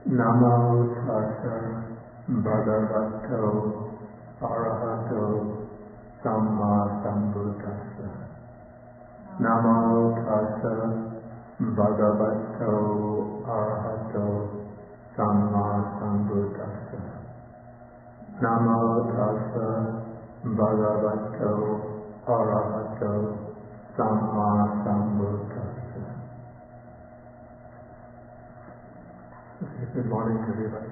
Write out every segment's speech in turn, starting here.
Namo tassa bhagavato arahato samma sambuddhassa. Namo tassa bhagavato arahato samma sambuddhassa. Namo tassa bhagavato arahato samma sambuddhassa. Good morning, everybody.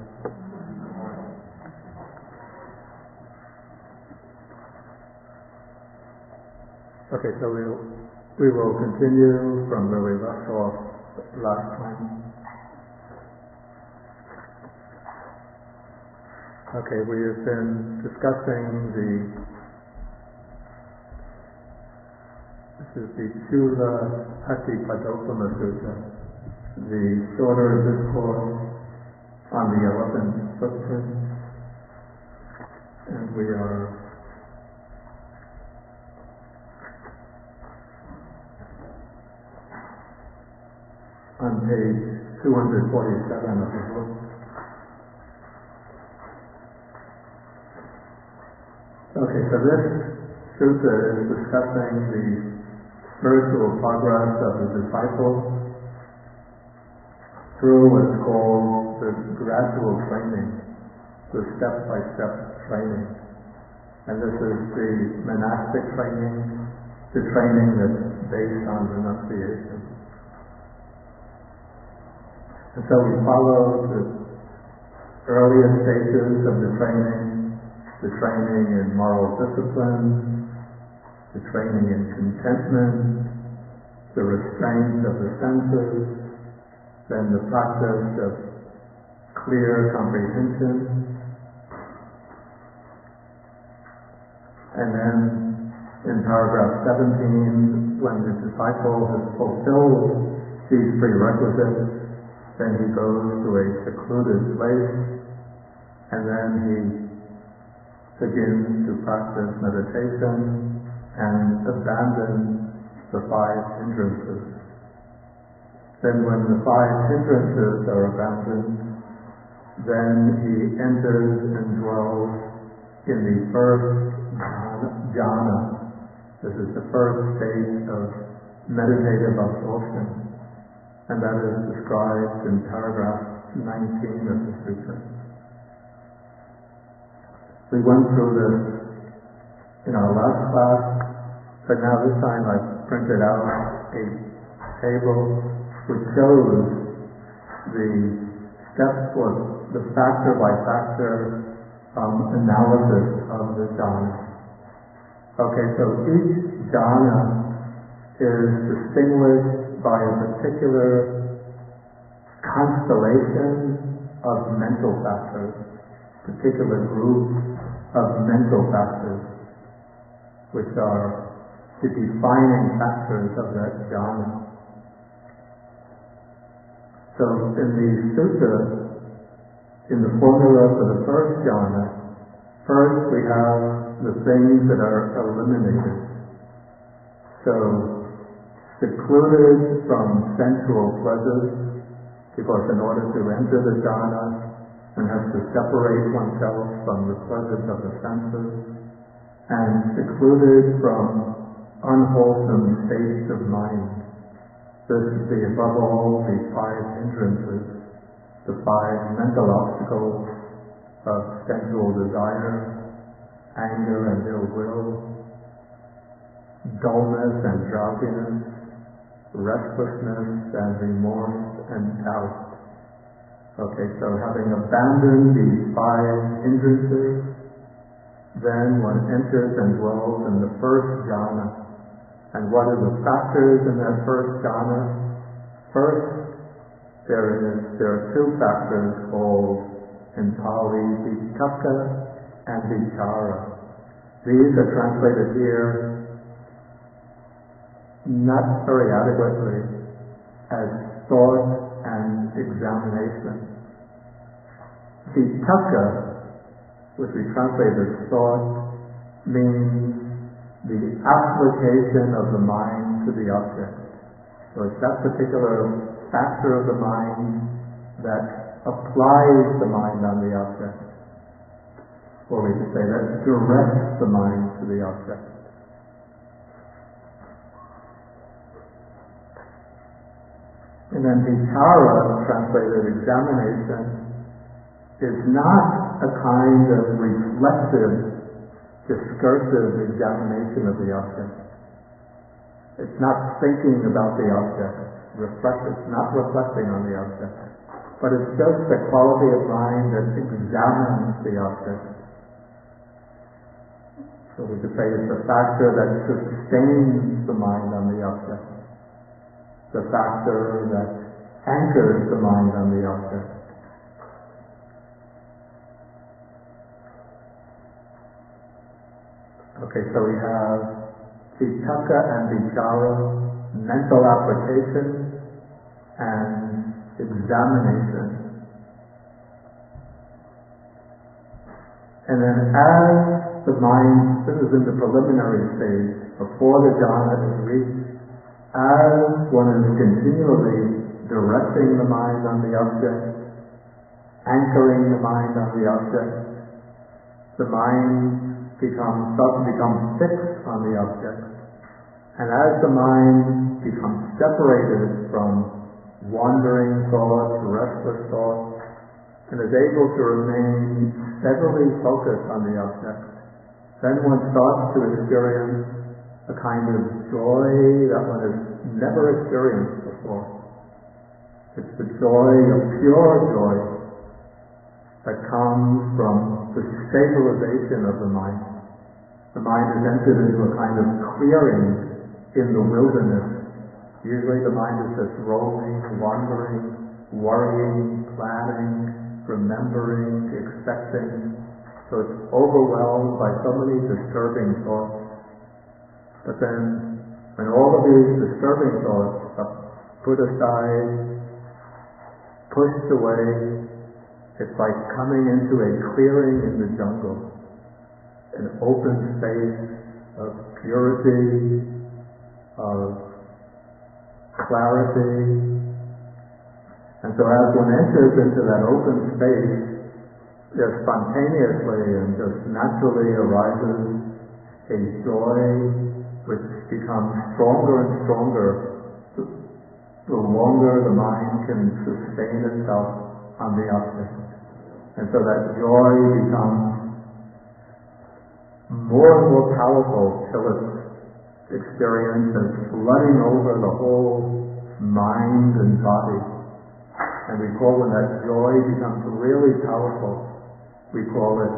Okay, so we will continue from where we left off last time. Okay, we have been discussing this is the Chula Patipadopama Sutta, the shorter discourse on the 11th footprint, and we are on page 247 of the book. Okay, so this sutta is discussing the spiritual progress of the disciple through what's called the gradual training, the step-by-step training. And this is the monastic training, the training that's based on renunciation. And so we follow the earliest stages of the training in moral discipline, the training in contentment, the restraint of the senses, then the practice of clear comprehension, and then in paragraph 17, when the disciple has fulfilled these prerequisites, then he goes to a secluded place, and then he begins to practice meditation and abandon the 5 hindrances. Then when the 5 hindrances are abandoned, then he enters and dwells in the first jhana. This is the first stage of meditative absorption, and that is described in paragraph 19 of the sutta. We went through this in our last class, but now this time I've printed out a table which shows the steps or the factor-by-factor analysis of the jhana. Okay, so each jhana is distinguished by a particular constellation of mental factors, particular groups of mental factors, which are the defining factors of that jhana. So in the sutta, in the formula for the first jhana, first we have the things that are eliminated. So secluded from sensual pleasures, because in order to enter the jhana, one has to separate oneself from the pleasures of the senses, and secluded from unwholesome states of mind. This is above all the 5 hindrances, the 5 mental obstacles of sensual desire, anger and ill will, dullness and drowsiness, restlessness and remorse and doubt. Okay, so having abandoned these 5 hindrances, then one enters and dwells in the first jhana. And what are the factors in that first jhana? First, there are 2 factors called in Pali Vitakka and Vichara. These are translated here not very adequately as thought and examination. Vitakka, which we translate as thought, means the application of the mind to the object. So it's that particular factor of the mind that applies the mind on the object. Or we could say that directs the mind to the object. And then vichara, translated examination, is not a kind of reflective, discursive examination of the object. It's not thinking about the object, it's not reflecting on the object, but it's just the quality of mind that examines the object. So we could say it's the factor that sustains the mind on the object, the factor that anchors the mind on the object. Okay, so we have vitaka and vichara, mental application and examination. And then as the mind, this is in the preliminary stage, before the jhana is reached, as one is continually directing the mind on the object, anchoring the mind on the object, the mind becomes fixed on the object. And as the mind becomes separated from wandering thoughts, restless thoughts, and is able to remain steadily focused on the object, then one starts to experience a kind of joy that one has never experienced before. It's the joy, a pure joy, that comes from the stabilization of the mind. The mind is entered into a kind of clearing in the wilderness. Usually the mind is just roaming, wandering, worrying, planning, remembering, expecting. So it's overwhelmed by so many disturbing thoughts. But then, when all of these disturbing thoughts are put aside, pushed away, it's like coming into a clearing in the jungle, an open space of purity, of clarity. And so as one enters into that open space, there spontaneously and just naturally arises a joy which becomes stronger and stronger the longer the mind can sustain itself on the object. And so that joy becomes more and more powerful till its experience is flooding over the whole mind and body. And we call when that joy becomes really powerful, we call it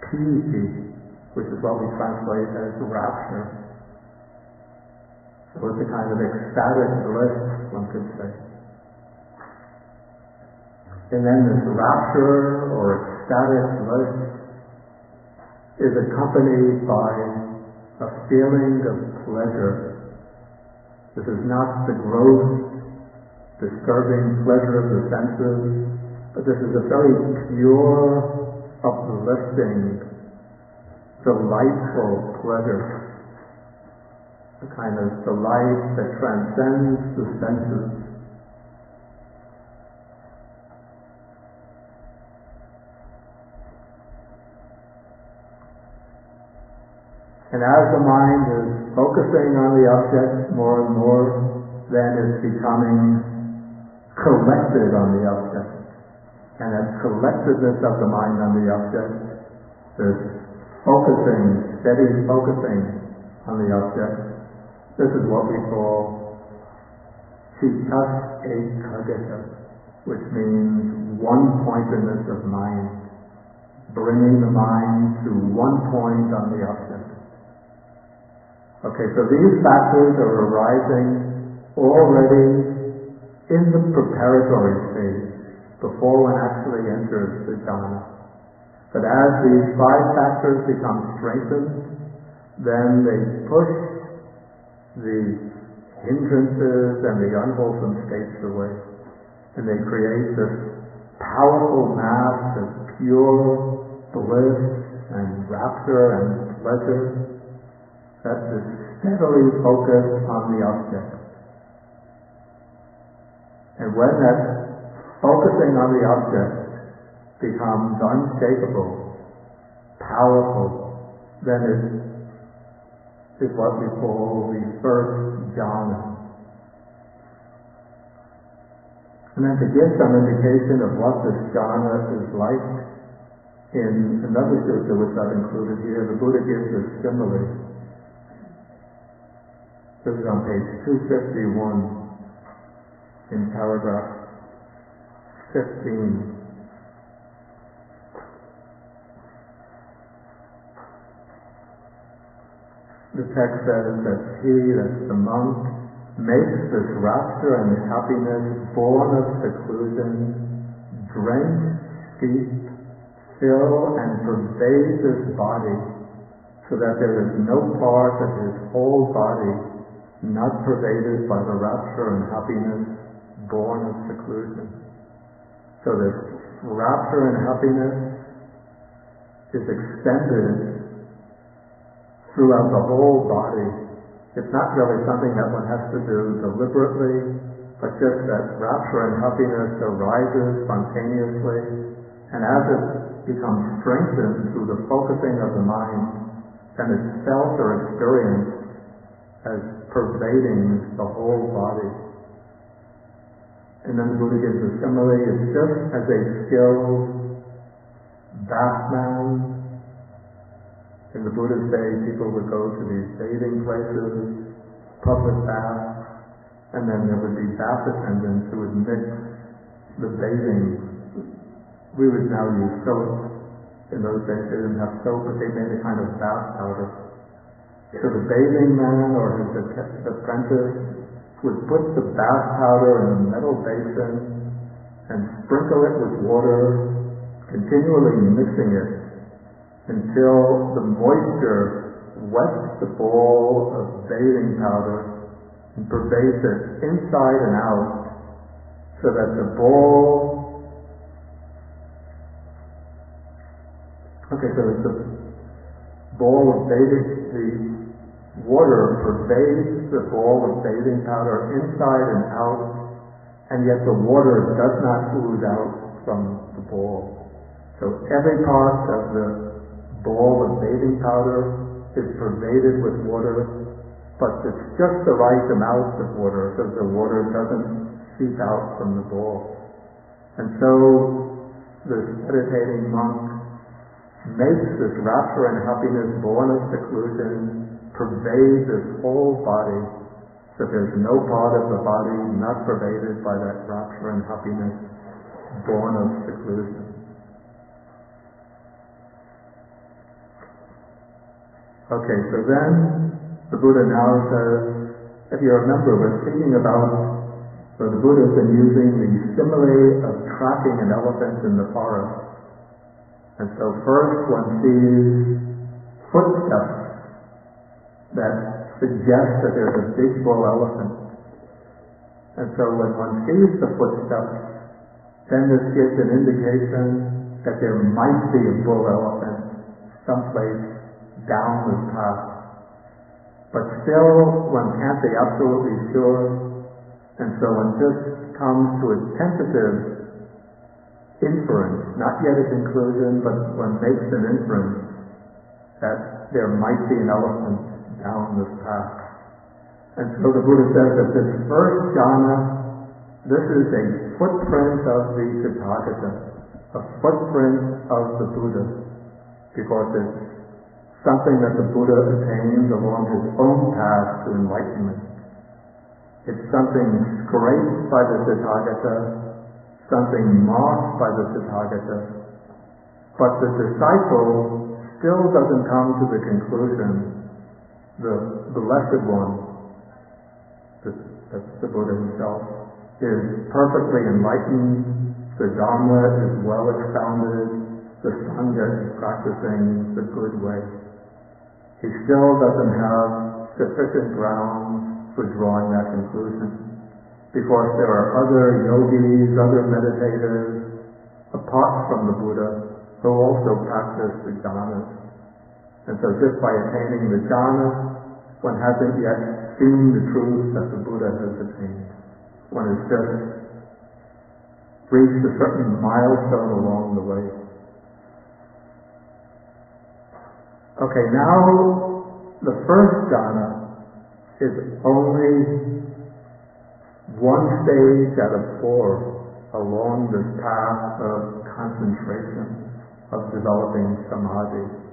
piti, which is what we translate as rapture. So it's a kind of ecstatic bliss, one could say. And then this rapture or ecstatic bliss is accompanied by a feeling of pleasure. This is not the gross, disturbing pleasure of the senses, but this is a very pure, uplifting, delightful pleasure. A kind of delight that transcends the senses. And as the mind is focusing on the object more and more, then it's becoming collected on the object. And that collectedness of the mind on the object, this focusing, steady focusing on the object, this is what we call chitas ekagata, which means one-pointedness of mind, bringing the mind to one point on the object. Okay, so these factors are arising already in the preparatory stage, before one actually enters the jhana. But as these 5 factors become strengthened, then they push the hindrances and the unwholesome states away. And they create this powerful mass of pure bliss and rapture and pleasure that is steadily focused on the object. And when that focusing on the object becomes unshakable, powerful, then it is what we call the first jhana. And then to give some indication of what this jhana is like, in another sutta which I've included here, the Buddha gives a simile. This is on page 251 in paragraph 15. The text says that he, that's the monk, makes this rapture and happiness born of seclusion, drench, steep, fill and pervade his body, so that there is no part of his whole body not pervaded by the rapture and happiness born of seclusion. So this rapture and happiness is extended throughout the whole body. It's not really something that one has to do deliberately, but just that rapture and happiness arises spontaneously, and as it becomes strengthened through the focusing of the mind, then it's felt or experienced as pervading the whole body. And then the Buddha gives a simile. It's just as a skilled bathman. In the Buddha's day, people would go to these bathing places, public baths, and then there would be bath attendants who would mix the bathing. We would now use soap. In those days they didn't have soap, but they made a kind of bath powder. So the bathing man or his apprentice would put the bath powder in a metal basin and sprinkle it with water, continually mixing it until the moisture wets the ball of bathing powder and pervades it inside and out, so that the ball, so the ball of bathing, the water pervades the ball of bathing powder inside and out, and yet the water does not ooze out from the ball. So every part of the ball of bathing powder is pervaded with water, but it's just the right amount of water, so the water doesn't seep out from the ball. And so this meditating monk makes this rapture and happiness born of seclusion pervade this whole body, so there's no part of the body not pervaded by that rapture and happiness born of seclusion. Okay, so then the Buddha now says, if you remember, we're speaking about, so the Buddha's been using the simile of tracking an elephant in the forest. And so first one sees footsteps that suggest that there's a big bull elephant. And so when one sees the footsteps, then this gives an indication that there might be a bull elephant someplace down this path. But still, one can't be absolutely sure, and so one just comes to a tentative inference, not yet a conclusion, but one makes an inference that there might be an elephant down this path. And so the Buddha says that this first jhana, this is a footprint of the Tathagata, a footprint of the Buddha, because it's something that the Buddha attained along his own path to enlightenment. It's something scraped by the Tathagata, something marked by the Tathagata, but the disciple still doesn't come to the conclusion. The Blessed One, that's the Buddha himself, is perfectly enlightened, the Dhamma is well expounded, the Sangha is practicing the good way. He still doesn't have sufficient grounds for drawing that conclusion, because there are other yogis, other meditators, apart from the Buddha, who also practice the jhanas. And so just by attaining the jhanas, one hasn't yet seen the truth that the Buddha has attained. One is just reached a certain milestone along the way. Okay, now the first jhana is only one stage out of 4 along this path of concentration, of developing samadhi.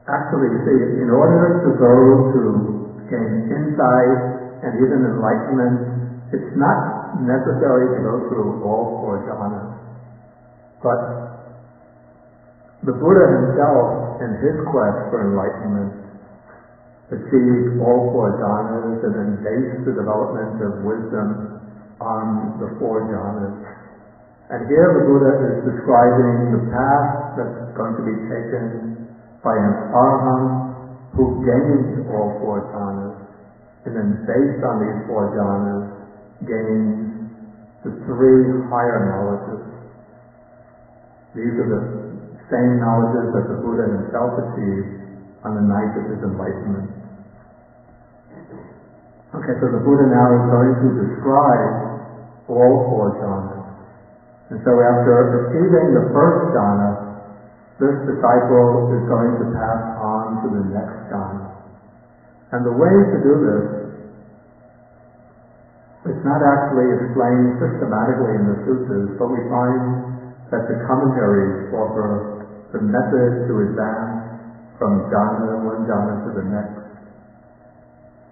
Actually, you see, in order to go to gain insight and even enlightenment, it's not necessary to go through all 4 jhanas. But the Buddha himself, in his quest for enlightenment, achieved all 4 jhanas and then based the development of wisdom on the 4 jhanas. And here the Buddha is describing the path that's going to be taken by an arahant who gains all 4 jhanas, and then based on these 4 jhanas, gains the 3 higher knowledges. These are the same knowledges that the Buddha himself achieved on the night of his enlightenment. Okay, so the Buddha now is going to describe all 4 jhanas. And so after achieving the first jhana, this disciple is going to pass on to the next jhana. And the way to do this is not actually explained systematically in the sutras, but we find that the commentaries offer the method to advance from one jhana to the next.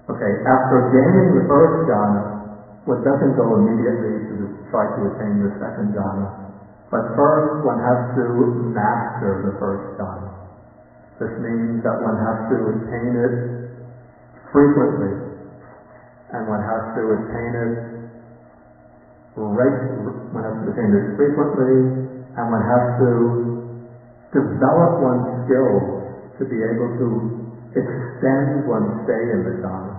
Okay, after gaining the first jhana, one doesn't go immediately to try to attain the second jhana. But first, one has to master the first jhana. This means that one has to attain it frequently, and one has to attain it frequently, and one has to develop one's skills to be able to extend one's stay in the jhana.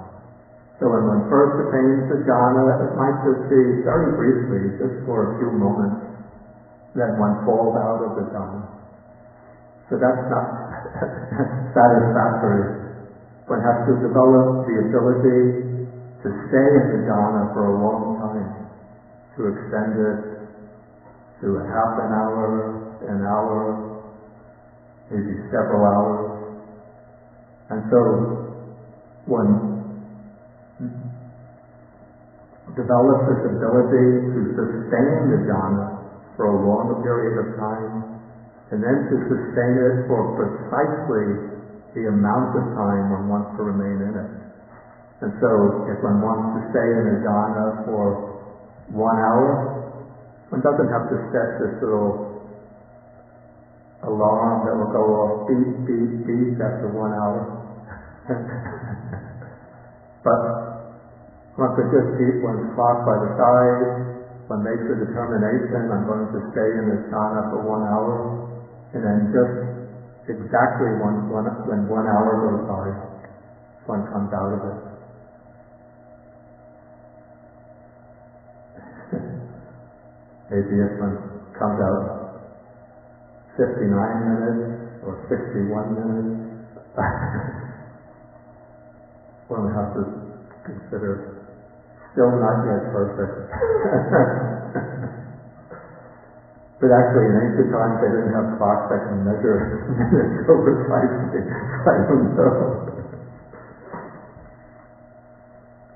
So when one first attains the jhana, it might just be very briefly, just for a few moments. Then one falls out of the jhana. So that's not satisfactory. One has to develop the ability to stay in the jhana for a long time, to extend it to a half an hour, maybe several hours. And so one develops this ability to sustain the jhana for a longer period of time, and then to sustain it for precisely the amount of time one wants to remain in it. And so if one wants to stay in a jhana for 1 hour, one doesn't have to set this little alarm that will go off beep, beep, beep after 1 hour. But one could just keep one's clock by the side. One makes a determination, I'm going to stay in this jhana for 1 hour, and then just exactly when 1 hour goes by, one comes out of it. Maybe if one comes out 59 minutes or 61 minutes, one has to consider still not yet perfect. But actually in ancient times they didn't have clocks that can measure minutes so precisely. I don't know.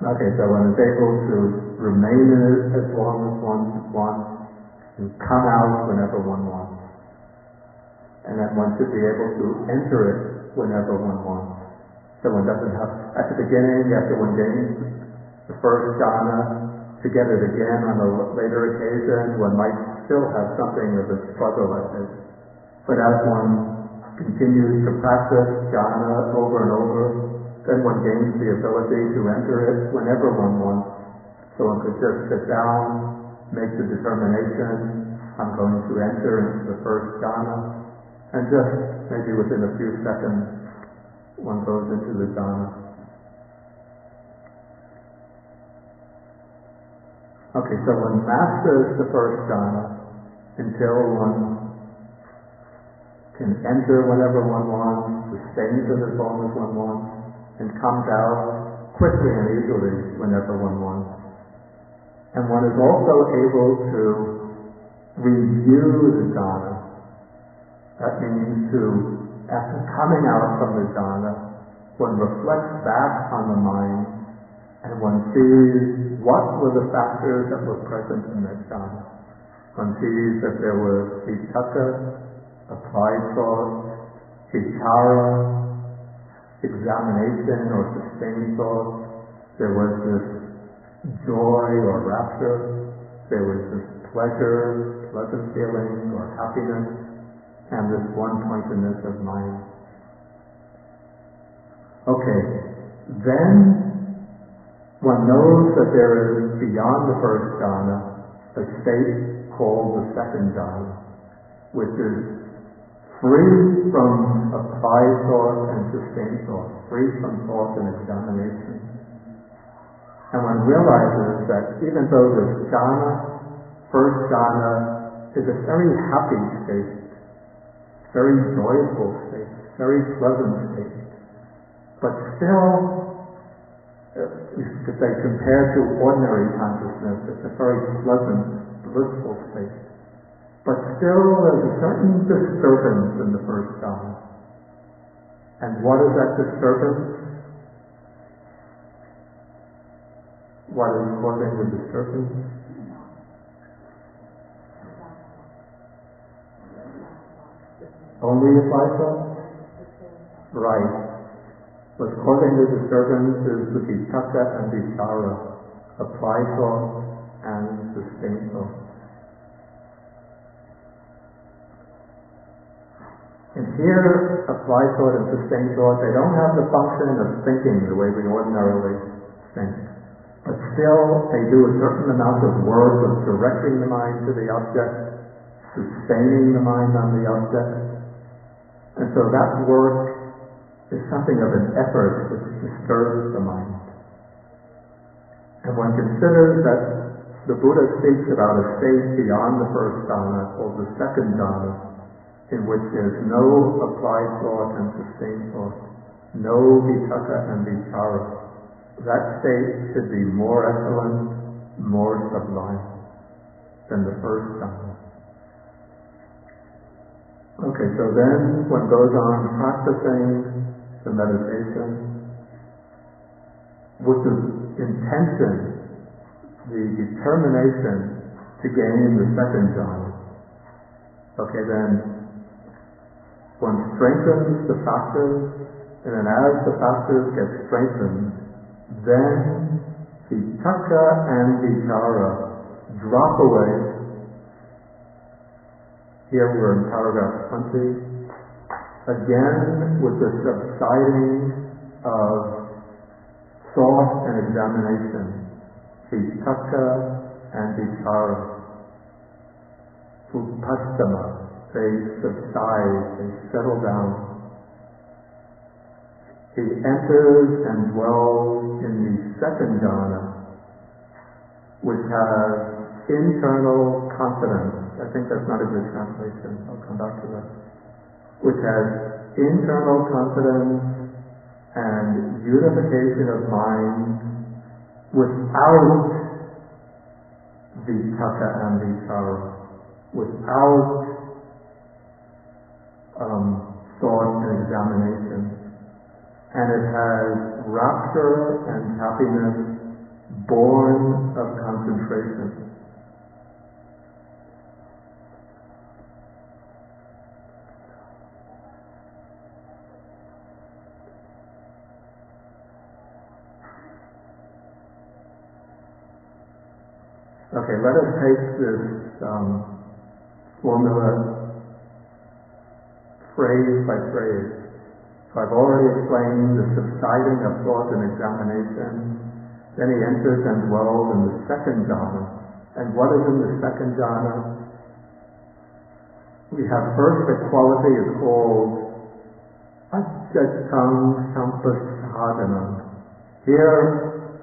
Okay, so one is able to remain in it as long as one wants, and come out whenever one wants. And that one should be able to enter it whenever one wants. So one doesn't have, at the beginning, after one gains the first jhana, to get it again on a later occasion, one might still have something of a struggle at it. But as one continues to practice jhana over and over, then one gains the ability to enter it whenever one wants. So one could just sit down, make the determination, I'm going to enter into the first jhana, and just maybe within a few seconds, one goes into the jhana. Okay, so one masters the first jhana until one can enter whenever one wants, sustains it as long as one wants, and comes out quickly and easily whenever one wants. And one is also able to review the jhana. That means after coming out from the jhana, one reflects back on the mind and one sees what were the factors that were present in that jhana. One sees that there was vitakka, applied thought, vichara, examination or sustained thought. There was this joy or rapture. There was this pleasure, pleasant feeling or happiness, and this one-pointedness of mind. Okay, then one knows that there is beyond the first jhana a state called the second jhana, which is free from applied thought and sustained thought, free from thought and examination. And one realizes that even though this jhana, first jhana, is a very happy state, very joyful state, very pleasant state, but still, you could say, compared to ordinary consciousness, it's a very pleasant, blissful state. But still, there's a certain disturbance in the first jhana. And what is that disturbance? What is causing the disturbance? Only applied thought? Right. What's causing the disturbance is the vitakka and vichara, applied thought and sustained thought. And here, applied thought and sustained thought, they don't have the function of thinking the way we ordinarily think. But still, they do a certain amount of work of directing the mind to the object, sustaining the mind on the object. And so that work is something of an effort which disturbs the mind. And one considers that the Buddha speaks about a state beyond the first jhana called the second jhana, in which there's no applied thought and sustained thought, no vitakka and vichara. That state should be more excellent, more sublime than the first jhana. Okay, so then one goes on practicing the meditation with the intention, the determination to gain the second jhana. Okay, then one strengthens the factors, and then as the factors get strengthened, then vitakka and vichara drop away. Here we're in paragraph 20. Again, with the subsiding of thought and examination, vitakka and vichara, upastama, they subside, they settle down. He enters and dwells in the second jhana, which has internal confidence. I think that's not a good translation. I'll come back to that. Which has internal confidence and unification of mind without vitakka and vichara, without thought and examination. And it has rapture and happiness born of concentration. Okay, let us take this formula phrase by phrase. So I've already explained the subsiding of thought and examination. Then he enters and dwells in the second jhana. And what is in the second jhana? We have first a quality is called Ajjatam sampasadhanam. Here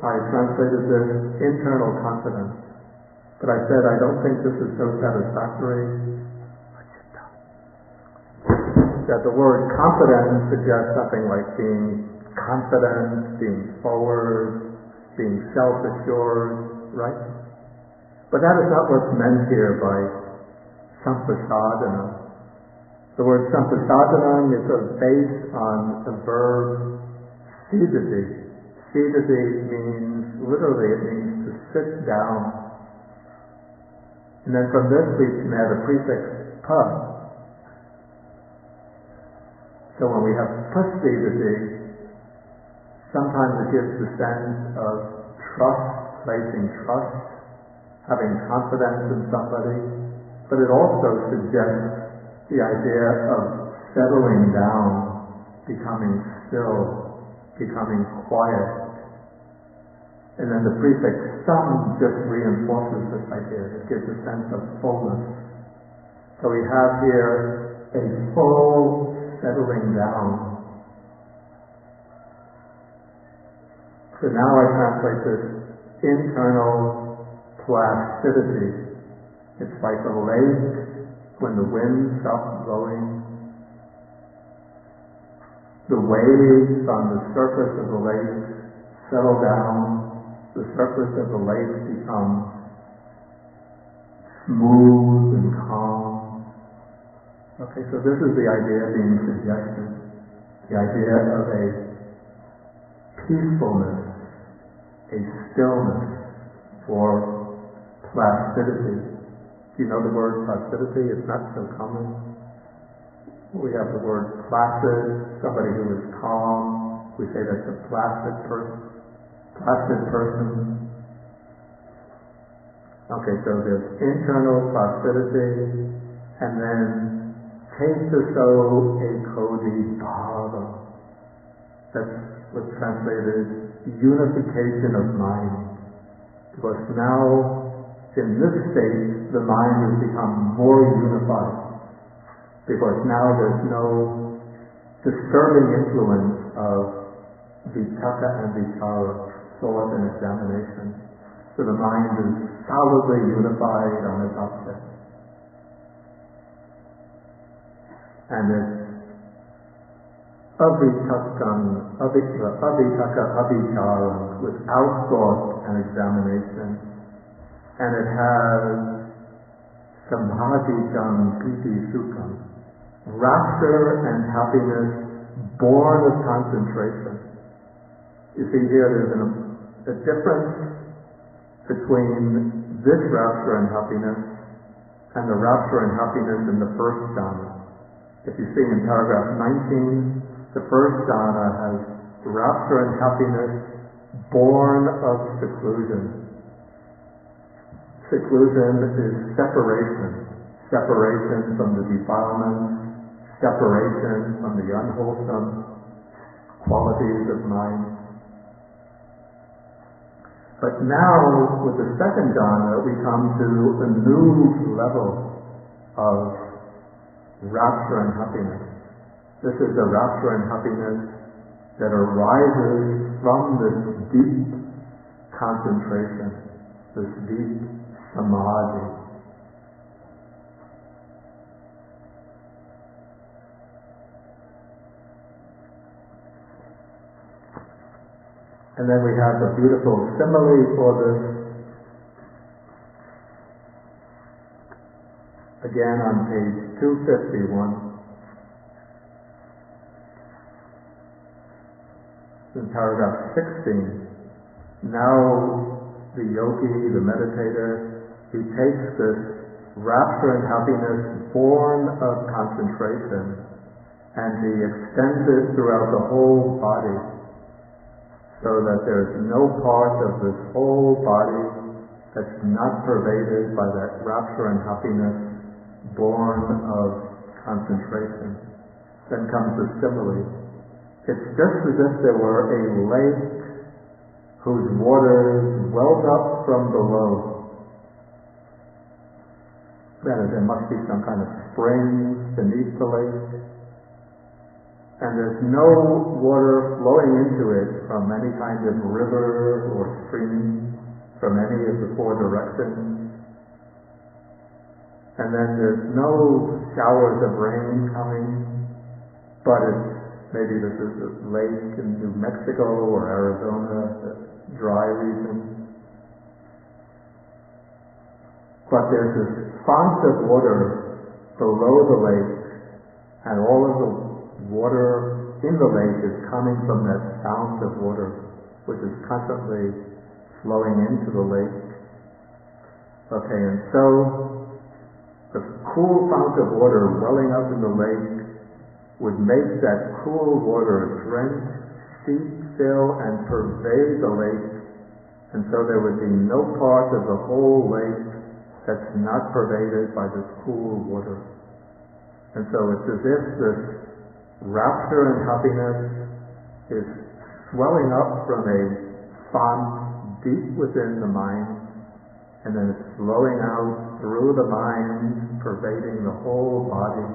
I translated this internal confidence, but I said I don't think this is so satisfactory. That the word confidence suggests something like being confident, being forward, being self-assured, right? But that is not what's meant here by sampasadhanam. The word sampasadhanam is based on the verb sidati. Sidati means, literally it means to sit down. And then from this we can add a prefix pa. So when we have pasidati, sometimes it gives the sense of trust, placing trust, having confidence in somebody, but it also suggests the idea of settling down, becoming still, becoming quiet. And then the prefix sam just reinforces this idea. It gives a sense of fullness. So we have here a full settling down. So now I translate this internal plasticity. It's like a lake when the wind stops blowing. The waves on the surface of the lake settle down. The surface of the lake becomes smooth and calm. Okay, so this is the idea being suggested. The idea of a peacefulness, a stillness for plasticity. Do you know the word plasticity? It's not so common. We have the word placid, somebody who is calm. We say that's a placid person. Okay, so there's internal placidity, and then tesaso ekodi bhava. That's what's translated unification of mind. Because now, in this state, the mind has become more unified. Because now there's no disturbing influence of vitakka and vichara, thought and examination. So the mind is solidly unified on its object. And it's avitakka avicharam, without thought and examination. And it has samadhijam piti sukham, rapture and happiness born of concentration. You see here there's a difference between this rapture and happiness and the rapture and happiness in the first jhana. If you see in paragraph 19, the first jhana has rapture and happiness born of seclusion. Seclusion is separation. Separation from the defilements, separation from the unwholesome qualities of mind. But now, with the second jhana, we come to a new level of rapture and happiness. This is the rapture and happiness that arises from this deep concentration, this deep samadhi. And then we have a beautiful simile for this. Again on page 251. In paragraph 16. Now the yogi, the meditator, he takes this rapture and happiness born of concentration and he extends it throughout the whole body, so that there's no part of this whole body that's not pervaded by that rapture and happiness born of concentration. Then comes the simile. It's just as if there were a lake whose waters welled up from below. There must be some kind of spring beneath the lake. and there's no water flowing into it from any kind of river or stream, from any of the four directions. And then there's no showers of rain coming, but maybe this is a lake in New Mexico or Arizona, a dry region. But there's this fount of water below the lake, and all of the water in the lake is coming from that fount of water, which is constantly flowing into the lake. Okay, and so the cool fount of water welling up in the lake would make that cool water drench, steep, fill, and pervade the lake, and so there would be no part of the whole lake that's not pervaded by this cool water. And so it's as if this rapture and happiness is swelling up from a font deep within the mind, and then it's flowing out through the mind, pervading the whole body,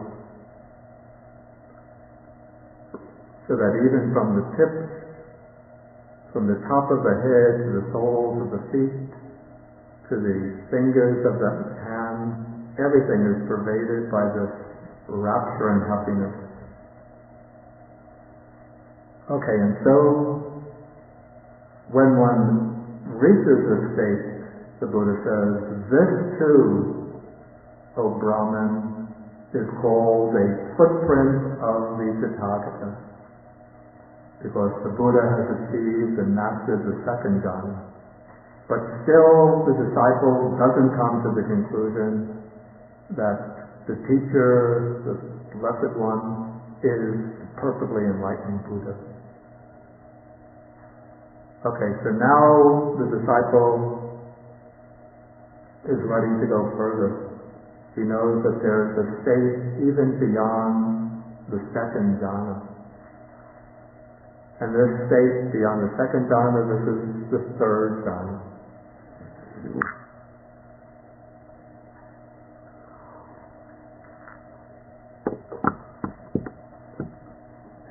so that even from the tips, from the top of the head to the soles of the feet, to the fingers of the hand, everything is pervaded by this rapture and happiness. Okay, and so when one reaches this state, the Buddha says, this too, O Brahman, is called a footprint of the Tathagata, because the Buddha has achieved and mastered the second jhana. But still, the disciple doesn't come to the conclusion that the teacher, the Blessed One, is perfectly enlightened Buddha. Okay, so now the disciple is ready to go further. He knows that there is a state even beyond the second jhana. And this state beyond the second jhana, this is the third jhana.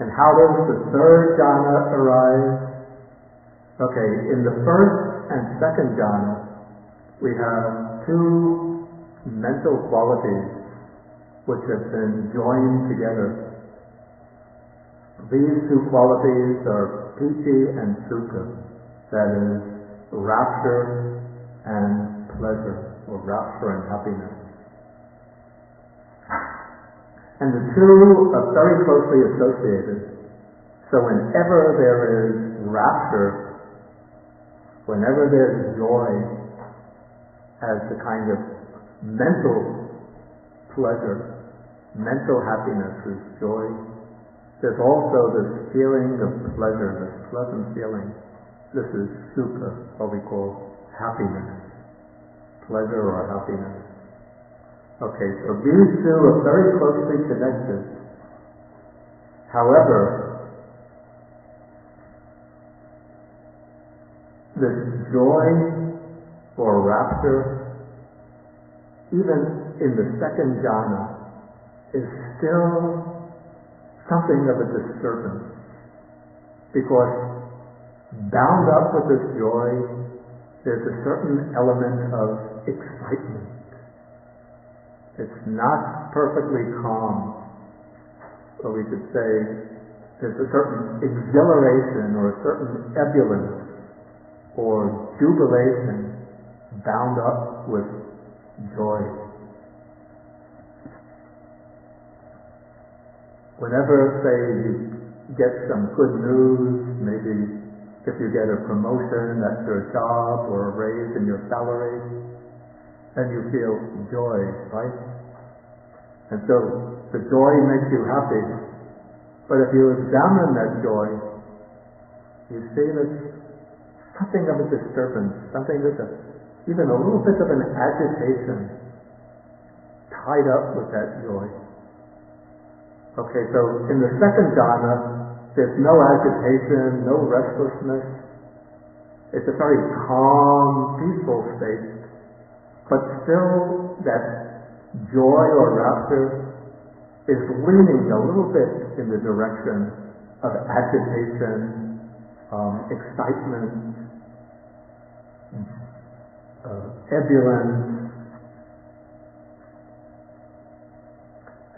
And how does the third jhana arise? Okay, in the first and second jhana, we have two mental qualities which have been joined together. These two qualities are piti and sukha, that is, rapture and pleasure, or rapture and happiness. And the two are very closely associated. So whenever there is rapture, whenever there's joy as the kind of mental pleasure, mental happiness is joy, there's also this feeling of pleasure, this pleasant feeling. This is sukha, what we call happiness, pleasure or happiness. Okay, so these two are very closely connected. However, this joy or rapture, even in the second jhana, is still something of a disturbance, because bound up with this joy, there's a certain element of excitement. It's not perfectly calm, or we could say there's a certain exhilaration or a certain ebullience or jubilation bound up with joy. Whenever, say, you get some good news, maybe if you get a promotion at your job or a raise in your salary, then you feel joy, right? And so the joy makes you happy. But if you examine that joy, you see that something of a disturbance, something with even a little bit of an agitation tied up with that joy. Okay, so in the second jhana, there's no agitation, no restlessness. It's a very calm, peaceful state. But still, that joy or rapture is leaning a little bit in the direction of agitation, excitement, ebullience.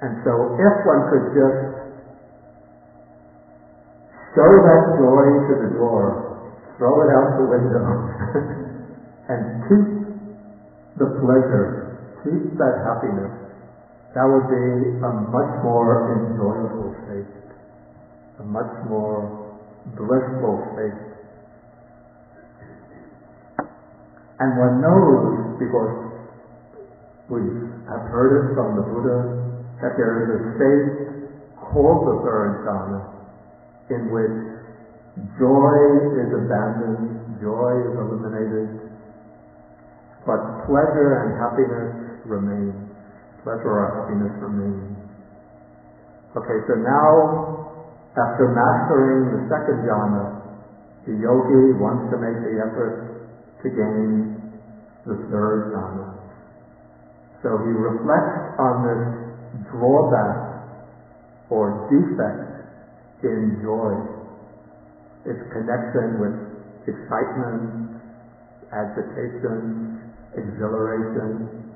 And so if one could just show that joy to the door, throw it out the window, and keep the pleasure, keep that happiness, that would be a much more enjoyable state, a much more blissful state. And one knows, because we have heard it from the Buddha, that there is a state called the third jhana, in which joy is abandoned, joy is eliminated, but pleasure and happiness remain. Pleasure or happiness remains. Okay, so now, after mastering the second jhana, the yogi wants to make the effort to gain the third jhana. So he reflects on this drawback or defect in joy, its connection with excitement, agitation, exhilaration,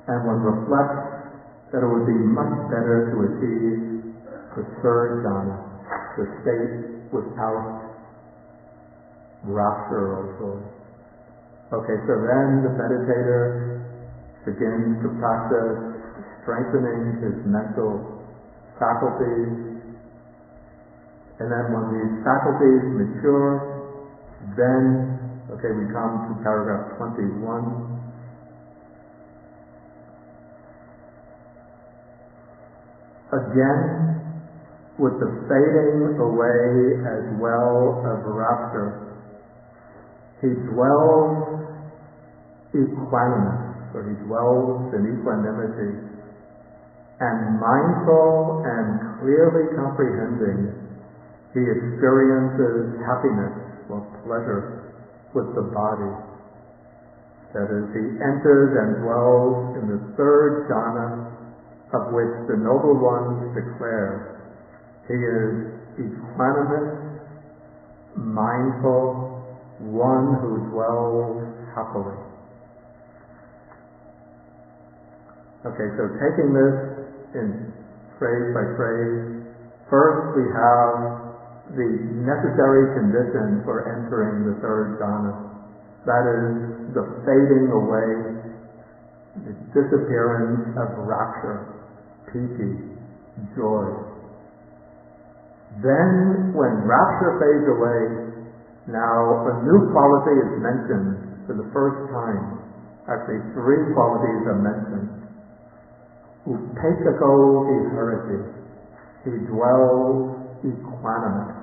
and one reflects that it would be much better to achieve the third jhana, the state without rapture or joy. Okay, so then the meditator begins to practice strengthening his mental faculties, and then when these faculties mature, then, okay, we come to paragraph 21. Again, with the fading away as well of rapture, he dwells equanimous, or he dwells in equanimity, and mindful and clearly comprehending, he experiences happiness or pleasure with the body. That is, he enters and dwells in the third jhana, of which the Noble Ones declare he is equanimous, mindful, one who dwells happily. Okay, so taking this in phrase by phrase, first we have the necessary condition for entering the third jhana. That is the fading away, the disappearance of rapture, piti, joy. Then, when rapture fades away, now a new quality is mentioned for the first time. Actually, three qualities are mentioned. Upekkako viharati. He dwells equanimous.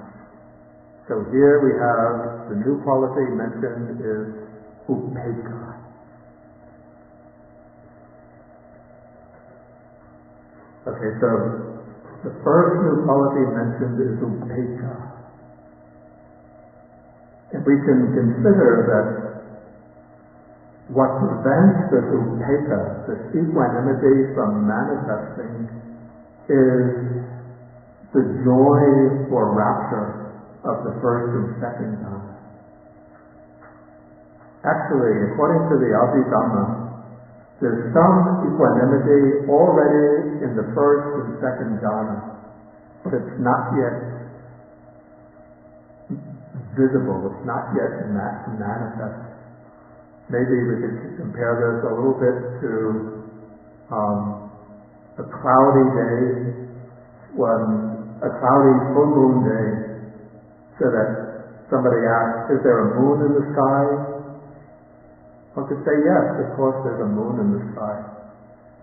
So here we have the new quality mentioned is upekka. Okay, so the first new quality mentioned is upekka. And we can consider that what prevents this upekka, this equanimity from manifesting, is the joy or rapture of the first and second jhana. Actually, according to the Abhidhamma, there's some equanimity already in the first and second jhana, but it's not yet visible, it's not yet manifest. Maybe we could compare this a little bit to a cloudy day, a cloudy full moon day, so that somebody asks, is there a moon in the sky? One could say, yes, of course there's a moon in the sky.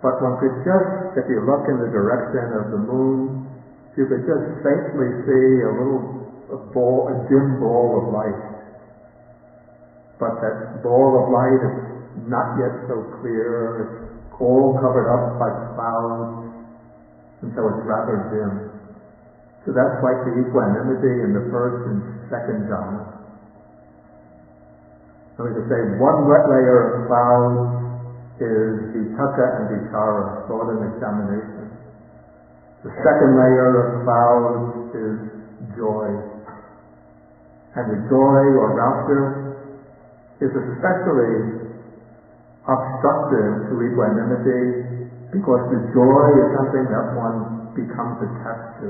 But one could just, if you look in the direction of the moon, you could just faintly see a dim ball of light. But that ball of light is not yet so clear, it's all covered up by clouds, and so it's rather dim. So that's like the equanimity in the first and second jhana. So we could say one wet layer of clouds is vitakka and vichara, thought and examination. The second layer of clouds is joy. And the joy or rapture is especially obstructive to equanimity because the joy is something that one becomes attached to.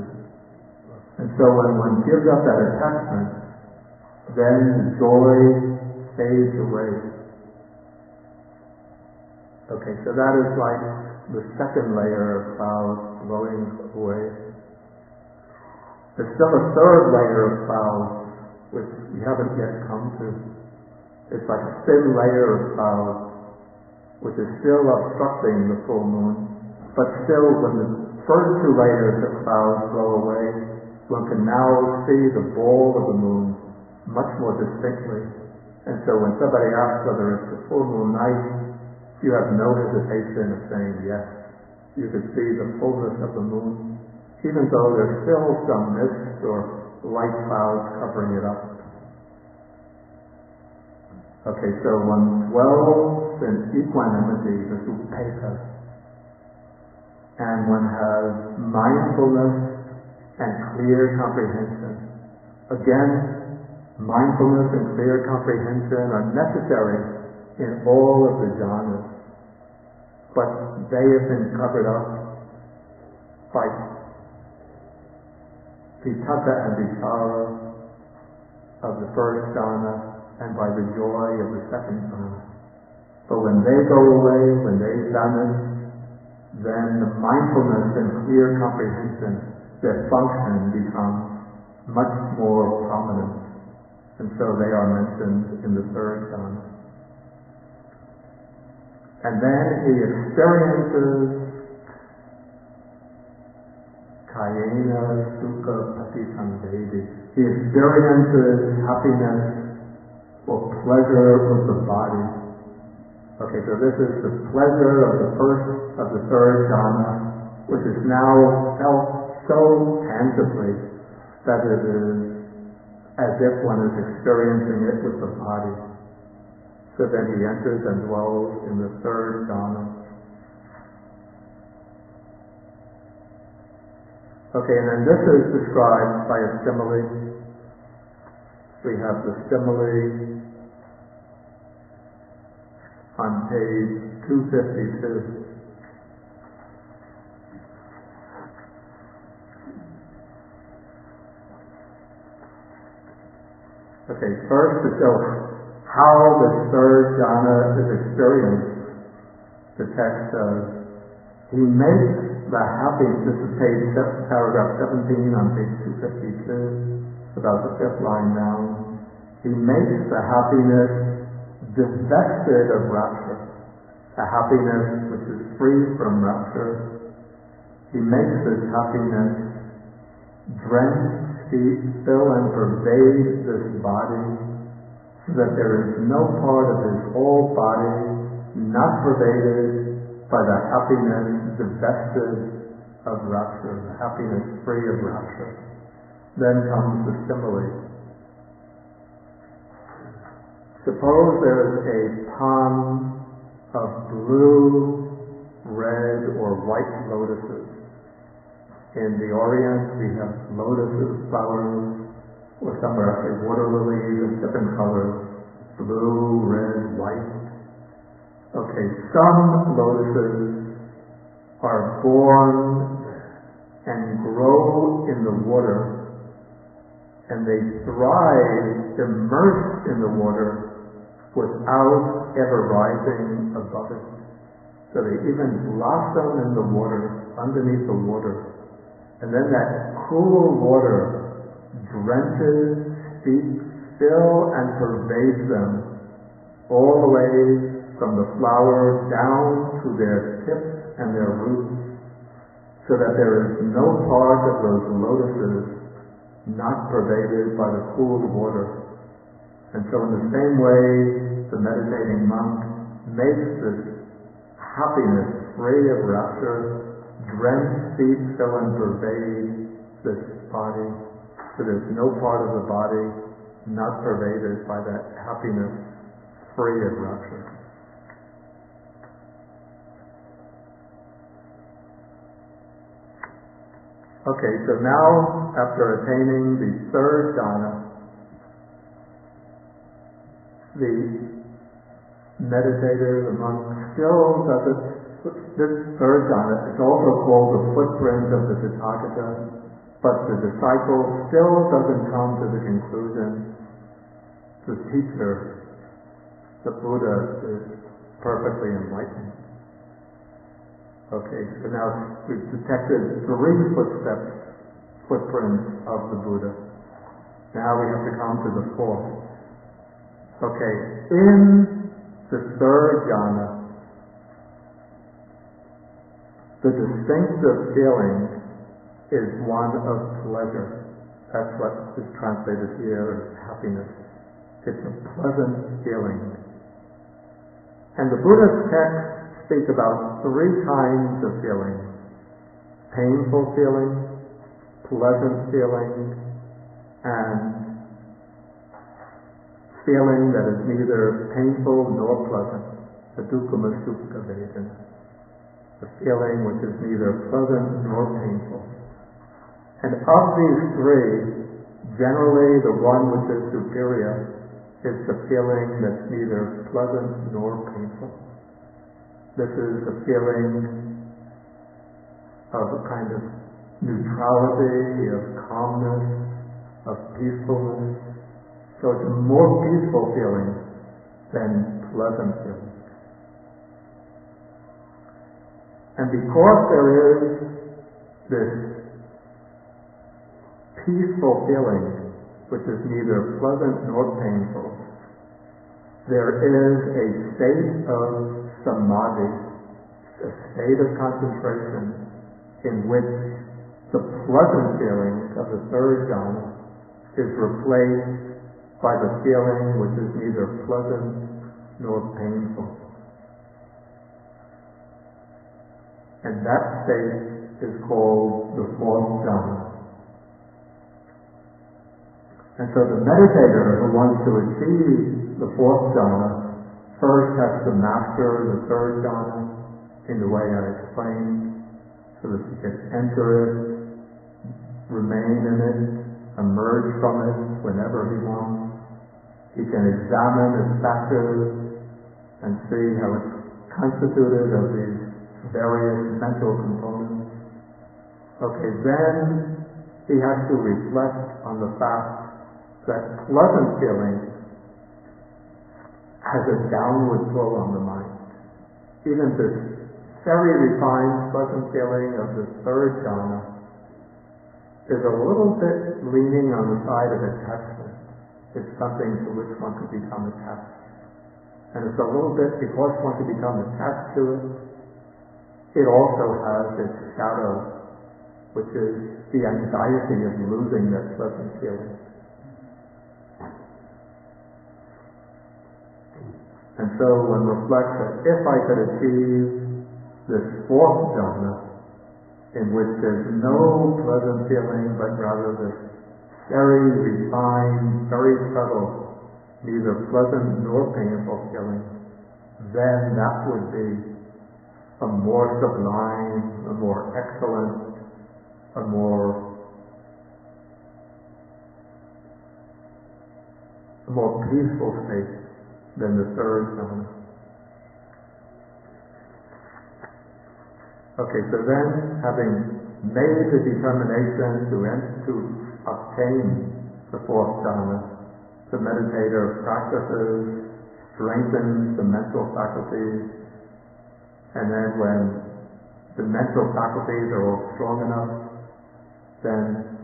And so when one gives up that attachment, then the joy fades away. Okay, so that is like the second layer of clouds blowing away. There's still a third layer of clouds which we haven't yet come to. It's like a thin layer of clouds which is still obstructing the full moon, but still when the first two layers of clouds blow away, one can now see the ball of the moon much more distinctly. And so when somebody asks whether it's a full moon night, you have no hesitation of saying yes. You can see the fullness of the moon, even though there's still some mist or light clouds covering it up. Okay, so one dwells in equanimity, the upekkha, and one has mindfulness and clear comprehension. Again, mindfulness and clear comprehension are necessary in all of the jhanas, but they have been covered up by vitakka and vichara of the first jhana and by the joy of the second jhana. But when they go away, when they vanish, then the mindfulness and clear comprehension, their function becomes much more prominent. And so they are mentioned in the third jhana. And then he experiences kayena sukha patisamvedi. He experiences happiness or pleasure of the body. Okay, so this is the pleasure of the first of the third jhana, which is now felt so tangibly that it is as if one is experiencing it with the body. So then he enters and dwells in the third jhana. Okay, and then this is described by a simile. We have the simile on page 252. Okay, first to show how the third jhana is experienced, the text says, he makes the happiness, this is paragraph 17 on page 252, about the fifth line down. He makes the happiness divested of rapture, a happiness which is free from rapture. He makes this happiness drench, fill and pervade this body, so that there is no part of his whole body not pervaded by the happiness divested of rapture, the happiness free of rapture. Then comes the simile. Suppose there is a pond of blue, red, or white lotuses. In the Orient, we have lotuses, flowers, or somewhere else, water lilies of different colors, blue, red, white. Okay, some lotuses are born and grow in the water, and they thrive immersed in the water without ever rising above it. So they even blossom in the water, underneath the water. And then that cool water drenches, steeps, fill and pervades them all the way from the flower down to their tips and their roots, so that there is no part of those lotuses not pervaded by the cool water. And so in the same way, the meditating monk makes this happiness free of rapture drench, steep, fill and pervade this body, so there's no part of the body not pervaded by that happiness free of rapture. Okay, so now after attaining the third jhana, the meditator, the monk, still does it. This third jhana is also called the footprint of the Tathagata, but the disciple still doesn't come to the conclusion the teacher, the Buddha, is perfectly enlightened. Okay, so now we've detected 3 footprints of the Buddha. Now we have to come to the 4th. Okay, in the third jhana, the distinctive feeling is one of pleasure. That's what is translated here as happiness. It's a pleasant feeling. And the Buddha's texts speak about 3 kinds of feeling: painful feeling, pleasant feeling, and feeling that is neither painful nor pleasant, the dukkha sukha vedana, the feeling which is neither pleasant nor painful. And of these 3, generally the one which is superior is the feeling that's neither pleasant nor painful. This is a feeling of a kind of neutrality, of calmness, of peacefulness. So it's a more peaceful feeling than pleasant feeling. And because there is this peaceful feeling, which is neither pleasant nor painful, there is a state of samadhi, a state of concentration in which the pleasant feeling of the third jhana is replaced by the feeling which is neither pleasant nor painful. And that state is called the 4th jhana. And so the meditator who wants to achieve the 4th jhana first has to master the third jhana in the way I explained, so that he can enter it, remain in it, emerge from it whenever he wants. He can examine its factors and see how it's constituted of these various mental components. Okay, then he has to reflect on the fact that pleasant feeling has a downward flow on the mind. Even this very refined pleasant feeling of the third jhana is a little bit leaning on the side of attachment. It's something to which one could become attached. And it's a little bit, because one could become attached to it, it also has its shadow, which is the anxiety of losing that pleasant feeling. And so one reflects that if I could achieve this 4th jhana, in which there's no pleasant feeling, but rather this very refined, very subtle, neither pleasant nor painful feeling, then that would be a more sublime, a more excellent, a more peaceful state than the third jhana. Okay, so then, having made the determination to obtain the 4th jhana, the meditator practices, strengthens the mental faculties, and then when the mental faculties are all strong enough, then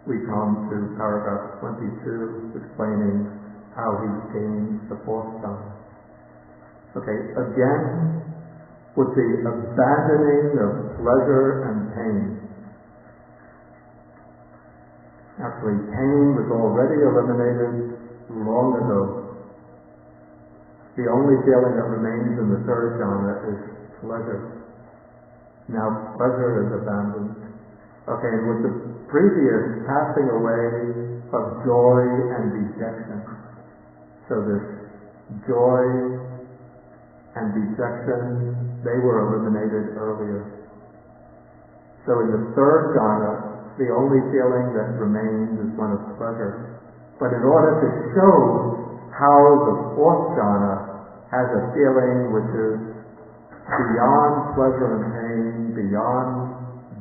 we come to paragraph 22, explaining how he gains the 4th jhana. Okay, again, with the abandoning of pleasure and pain. Actually, pain was already eliminated long ago. The only feeling that remains in the third jhana is pleasure. Now pleasure is abandoned. Okay, and with the previous passing away of joy and dejection. So this joy and dejection, they were eliminated earlier. So in the third jhana, the only feeling that remains is one of pleasure. But in order to show how the fourth jhana has a feeling which is beyond pleasure and pain, beyond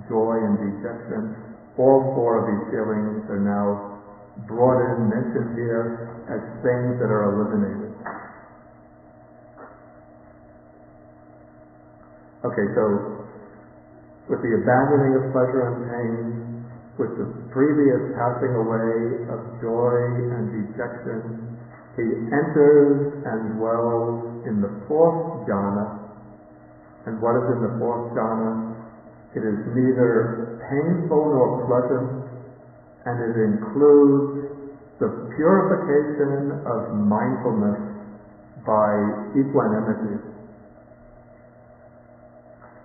joy and dejection, all four of these feelings are now brought in, mentioned here, as things that are eliminated. Okay, so with the abandoning of pleasure and pain, with the previous passing away of joy and dejection, he enters and dwells in the fourth jhana. And what is in the fourth jhana? It is neither painful nor pleasant, and it includes the purification of mindfulness by equanimity.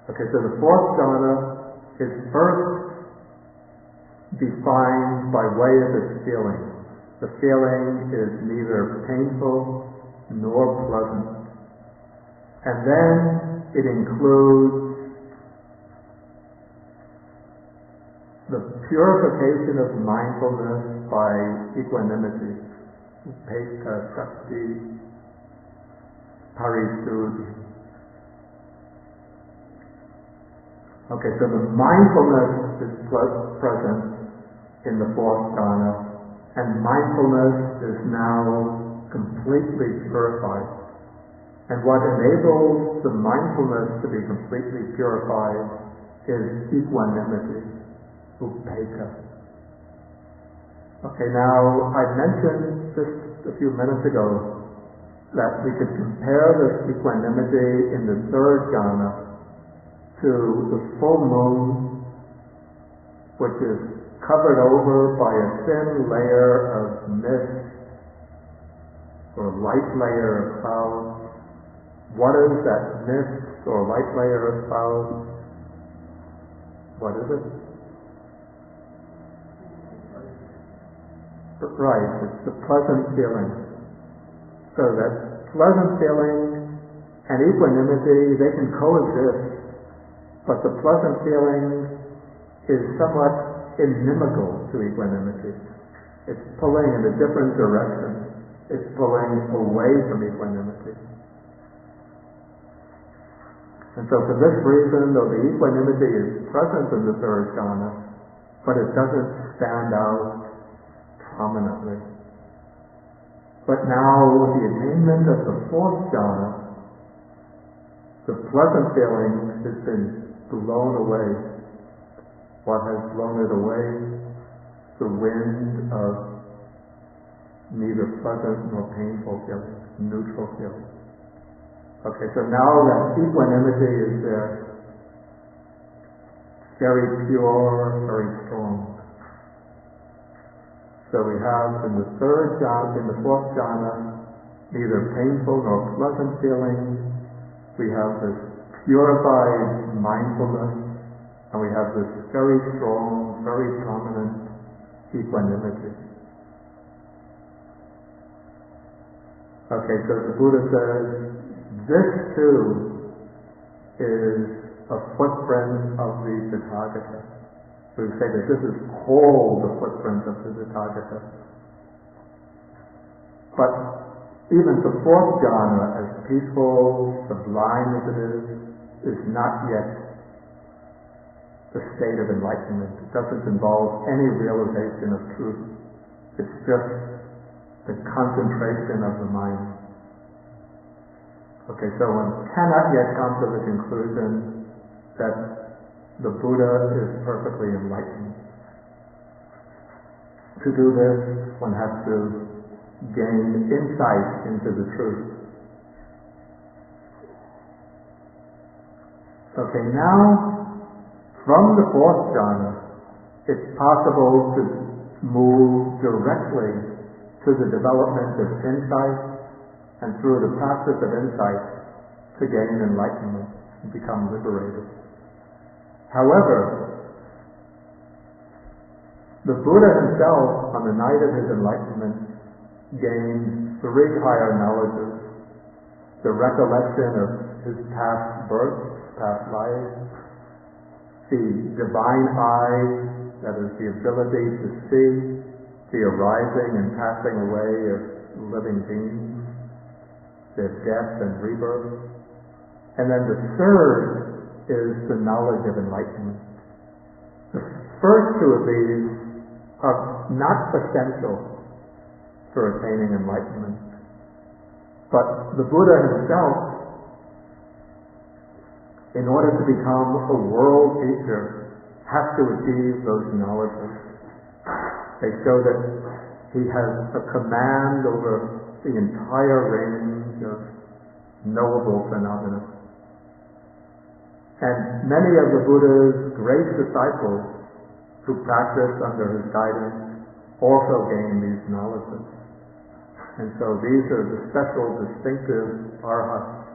Okay, so the fourth jhana is first defined by way of its feeling. The feeling is neither painful nor pleasant. And then it includes the purification of mindfulness by equanimity. Upekkha shakti parisuddhi. Okay, so the mindfulness is present in the fourth jhana, and mindfulness is now completely purified. And what enables the mindfulness to be completely purified is equanimity, upekkha. Okay, now I mentioned just a few minutes ago that we could compare this equanimity in the third jhana to the full moon, which is covered over by a thin layer of mist or light layer of clouds. What is that mist or light layer of clouds? What is it? Right, it's the pleasant feeling. So that pleasant feeling and equanimity, they can coexist. But the pleasant feeling is somewhat inimical to equanimity. It's pulling in a different direction. It's pulling away from equanimity. And so for this reason, though the equanimity is present in the third jhana, but it doesn't stand out prominently. But now, with the attainment of the fourth jhana, the pleasant feeling has been blown away. What has blown it away? The wind of neither pleasant nor painful feeling, neutral feeling. Okay, so now that equanimity is there, very pure, very strong. So we have in the third jhana, in the fourth jhana, neither painful nor pleasant feeling. We have this purified mindfulness, and we have this very strong, very prominent equanimity. Okay, so the Buddha says, this too is a footprint of the Tathagata. So we say that this is called the footprint of the Tathagata. But even the fourth jhana, as peaceful, sublime as it is not yet the state of enlightenment. It doesn't involve any realization of truth. It's just the concentration of the mind. Okay, so one cannot yet come to the conclusion that the Buddha is perfectly enlightened. To do this, one has to gain insight into the truth. Okay, now from the fourth jhana, it's possible to move directly to the development of insight, and through the practice of insight to gain enlightenment and become liberated. However, the Buddha himself, on the night of his enlightenment, gained 3 higher knowledges: the recollection of his past births, past lives, the divine eye, that is the ability to see the arising and passing away of living beings, their death and rebirth. And then the third is the knowledge of enlightenment. The first two of these are not essential for attaining enlightenment. But the Buddha himself, in order to become a world teacher, has to achieve those knowledges. They show that he has a command over the entire range of knowable phenomena. And many of the Buddha's great disciples who practiced under his guidance also gained these knowledges. And so these are the special distinctive arhats.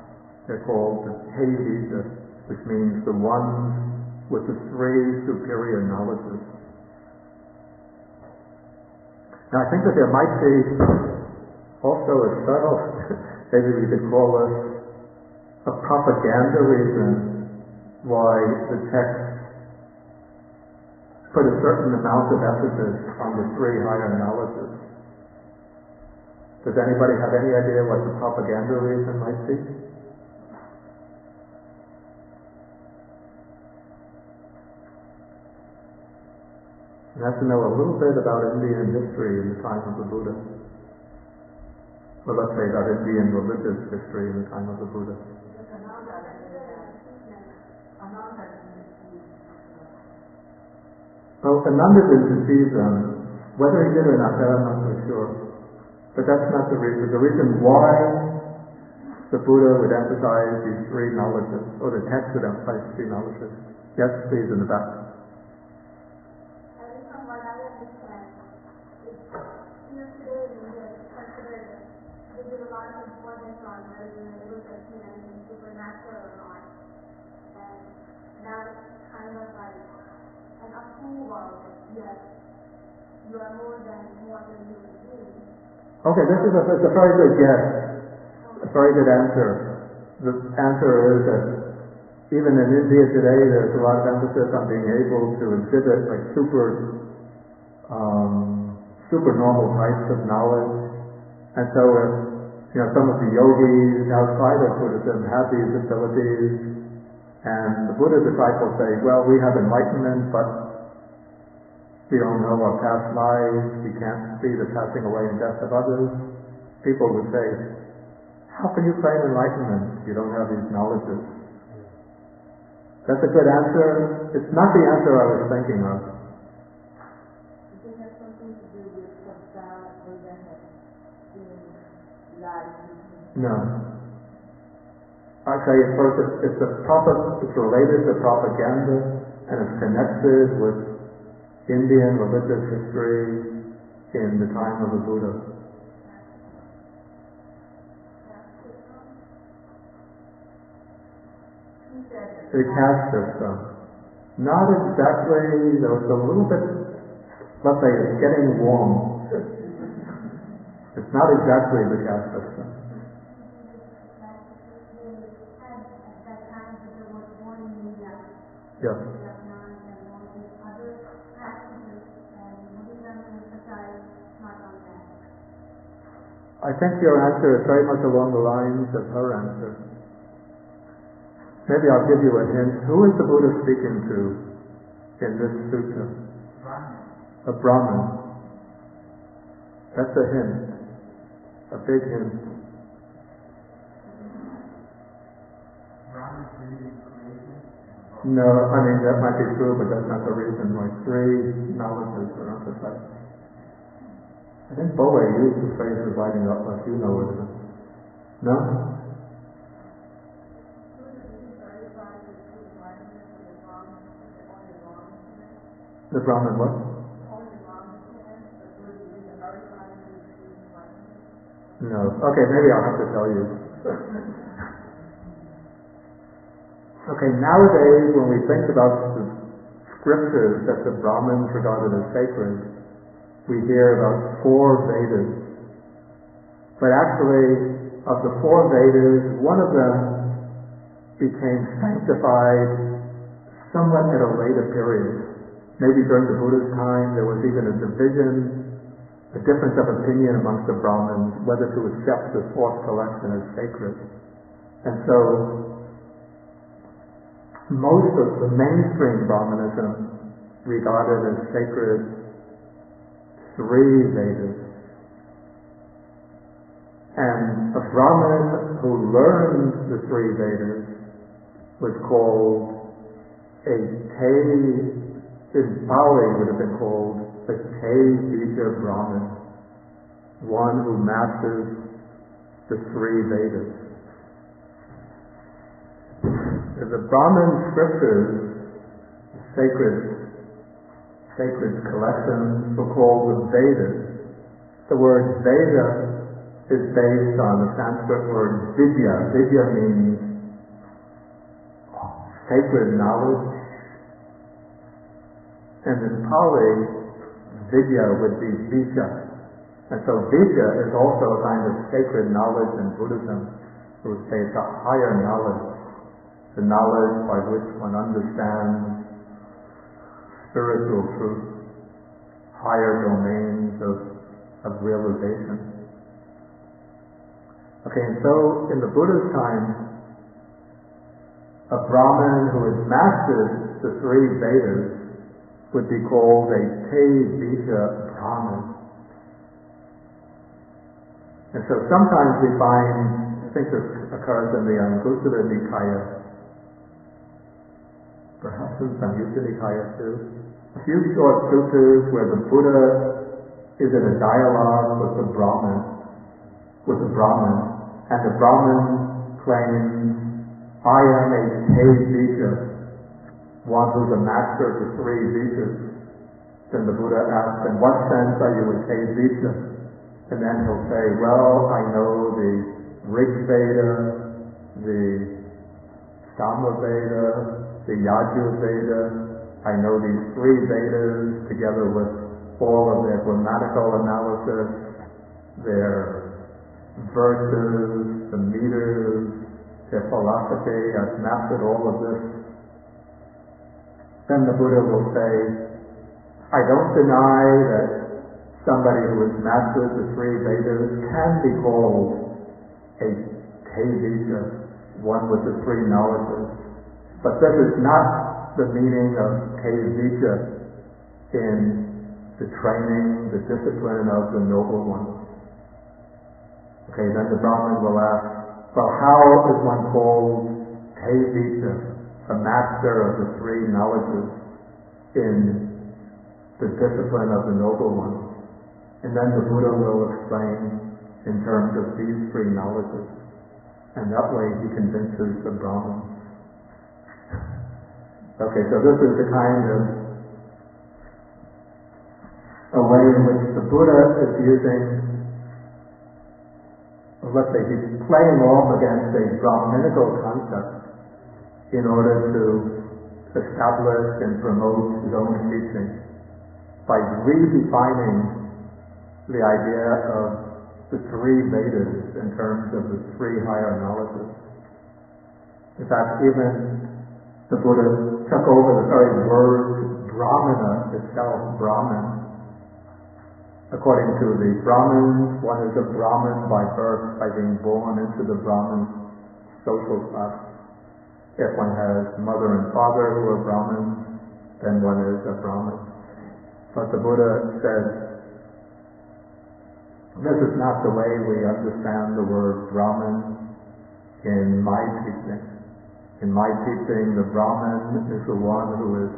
They're called the Tevita, which means the ones with the three superior knowledges. Now I think that there might be also a subtle, maybe we could call this a propaganda reason why the text put a certain amount of emphasis on the three higher knowledges. Does anybody have any idea what the propaganda reason might be? You have to know a little bit about Indian history in the time of the Buddha. Well, let's say about Indian religious history in the time of the Buddha. Well, Ananda didn't deceive them. Whether he did or not, that I'm not so sure. But that's not the reason. The reason why the Buddha would emphasize these three knowledges, or the text would emphasize three knowledges. Yes, please, in the back. From what I understand, is still today we have considered they give a lot of importance on whether you're able to achieve anything supernatural or not. And now it's kind of like an approval that yes, you are more than human beings. Okay, this is a very good guess, a very good answer. The answer is that even in India today, there's a lot of emphasis on being able to exhibit like super normal types of knowledge. And so if some of the yogis outside of Buddhism have these abilities, and the Buddha disciples say, well, we have enlightenment, but we don't know our past lives, we can't see the passing away and death of others. People would say, how can you claim enlightenment if you don't have these knowledges? That's a good answer. It's not the answer I was thinking of. Does it have something to do with what Buddha has seen life? No. I say first, it's related to propaganda, and it's connected with Indian religious history in the time of the Buddha. The caste system. Not exactly, there was a little bit, let's say it's getting warm. It's not exactly the caste system. Yes. I think your answer is very much along the lines of her answer. Maybe I'll give you a hint. Who is the Buddha speaking to in this sutta? A Brahmin. That's a hint. A big hint. No, I mean that might be true, but that's not the reason why three knowledges are emphasized. I think Bodhi used the phrase dividing up like you know it. No? The Brahmin what? No. Okay, maybe I'll have to tell you. Okay, nowadays when we think about the scriptures that the Brahmins regarded as sacred, we hear about 4 Vedas. But actually, of the 4 Vedas, one of them became sanctified somewhat at a later period. Maybe during the Buddha's time there was even a division, a difference of opinion amongst the Brahmins, whether to accept the fourth collection as sacred. And so most of the mainstream Brahmanism regarded as sacred three Vedas. And a Brahmin who learned the three Vedas was called a in Pali would have been called a Bija Brahmin, one who masters the three Vedas. The Brahmin scriptures, sacred collections, were called the Vedas. The word Veda is based on the Sanskrit word Vidya. Vidya means sacred knowledge. And in Pali, Vidya would be Bija. And so Bija is also a kind of sacred knowledge in Buddhism. We would say it's a higher knowledge, the knowledge by which one understands spiritual truth, higher domains of realization. Okay, and so in the Buddha's time, a Brahmin who has mastered the three Vedas would be called a Bija Brahmin. And so sometimes we find, I think this occurs in the Anguttara Nikaya, perhaps in Samyutta Nikaya too, a few short sutras where the Buddha is in a dialogue with the Brahmin, and the Brahmin claims, I am a Bija, one who's a master of the three Vedas. Then the Buddha asks, in what sense are you a Bija? And then he'll say, well, I know the Rig Veda, the Sama Veda, the Yajur Veda. I know these three Vedas together with all of their grammatical analysis, their verses, the meters, their philosophy. I've mastered all of this. Then the Buddha will say, I don't deny that somebody who has mastered the three Vedas can be called a Bija, one with the three knowledges. But this is not the meaning of Bija in the training, the discipline of the noble ones. Okay, then the Brahmin will ask, well, how is one called Bija, a master of the three knowledges in the discipline of the noble ones? And then the Buddha will explain in terms of these three knowledges. And that way he convinces the Brahmins. Okay, so this is the kind of a way in which the Buddha is using, let's say he's playing off against a Brahminical concept in order to establish and promote his own teaching by redefining the idea of the three Vedas in terms of the three higher knowledges. In fact, even the Buddha took over the very word Brahmana itself, Brahman. According to the Brahmins, one is a Brahmin by birth, by being born into the Brahmin social class. If one has mother and father who are Brahmins, then one is a Brahmin. But the Buddha says, this is not the way we understand the word Brahmin in my teaching. In my teaching, the Brahmin is the one who has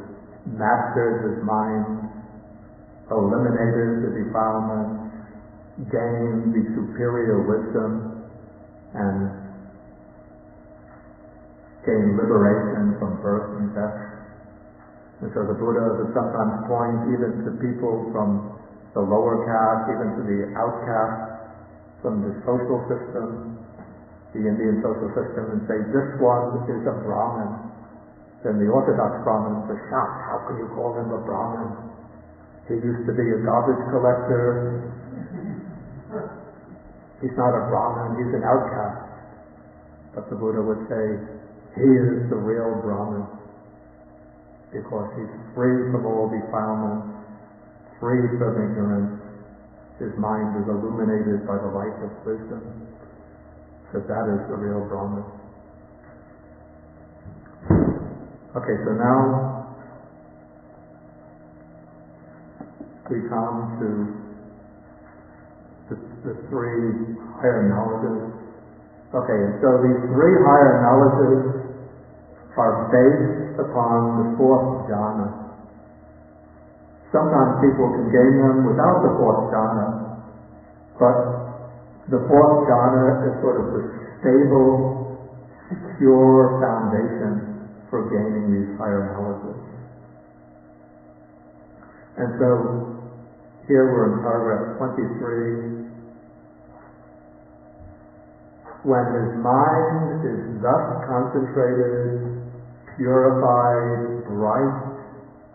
mastered his mind, eliminated the defilements, gained the superior wisdom, and gained liberation from birth and death. And so the Buddha would sometimes point even to people from the lower caste, even to the outcasts from the social system, the Indian social system, and say, this one is a Brahmin. Then the Orthodox Brahmins are shocked. How can you call him a Brahmin? He used to be a garbage collector. He's not a Brahmin, he's an outcast. But the Buddha would say, he is the real Brahmin. because he's free from all defilements, free from ignorance. His mind is illuminated by the light of wisdom. So that is the real Brahman. Okay, so now we come to the three higher knowledges. Okay, so these three higher knowledges are based upon the fourth jhana. Sometimes people can gain them without the fourth jhana, but the fourth jhana is sort of the stable, secure foundation for gaining these higher knowledges. And so here we're in paragraph 23. When his mind is thus concentrated, purified, bright,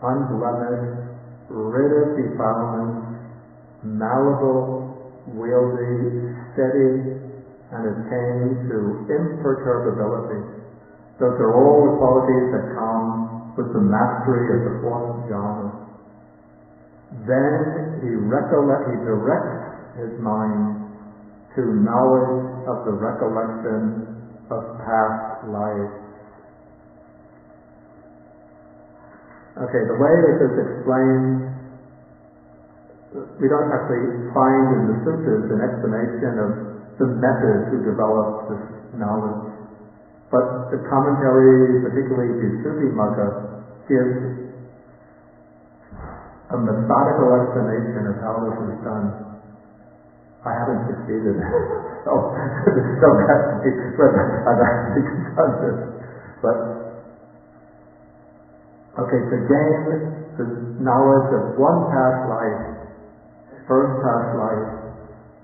unblemished, rid of defilements, malleable, wieldy, steady, and attained to imperturbability. Those are all the qualities that come with the mastery of the fourth jhana. Then he directs his mind to knowledge of the recollection of past lives. Okay, the way this is explained, we don't actually find in the sutras an explanation of the method to develop this knowledge. But the commentary, particularly Visuddhimagga, gives a methodical explanation of how this is done. I haven't succeeded, so don't ask me whether I've actually done this. But okay, to gain the knowledge of one past life, first past life,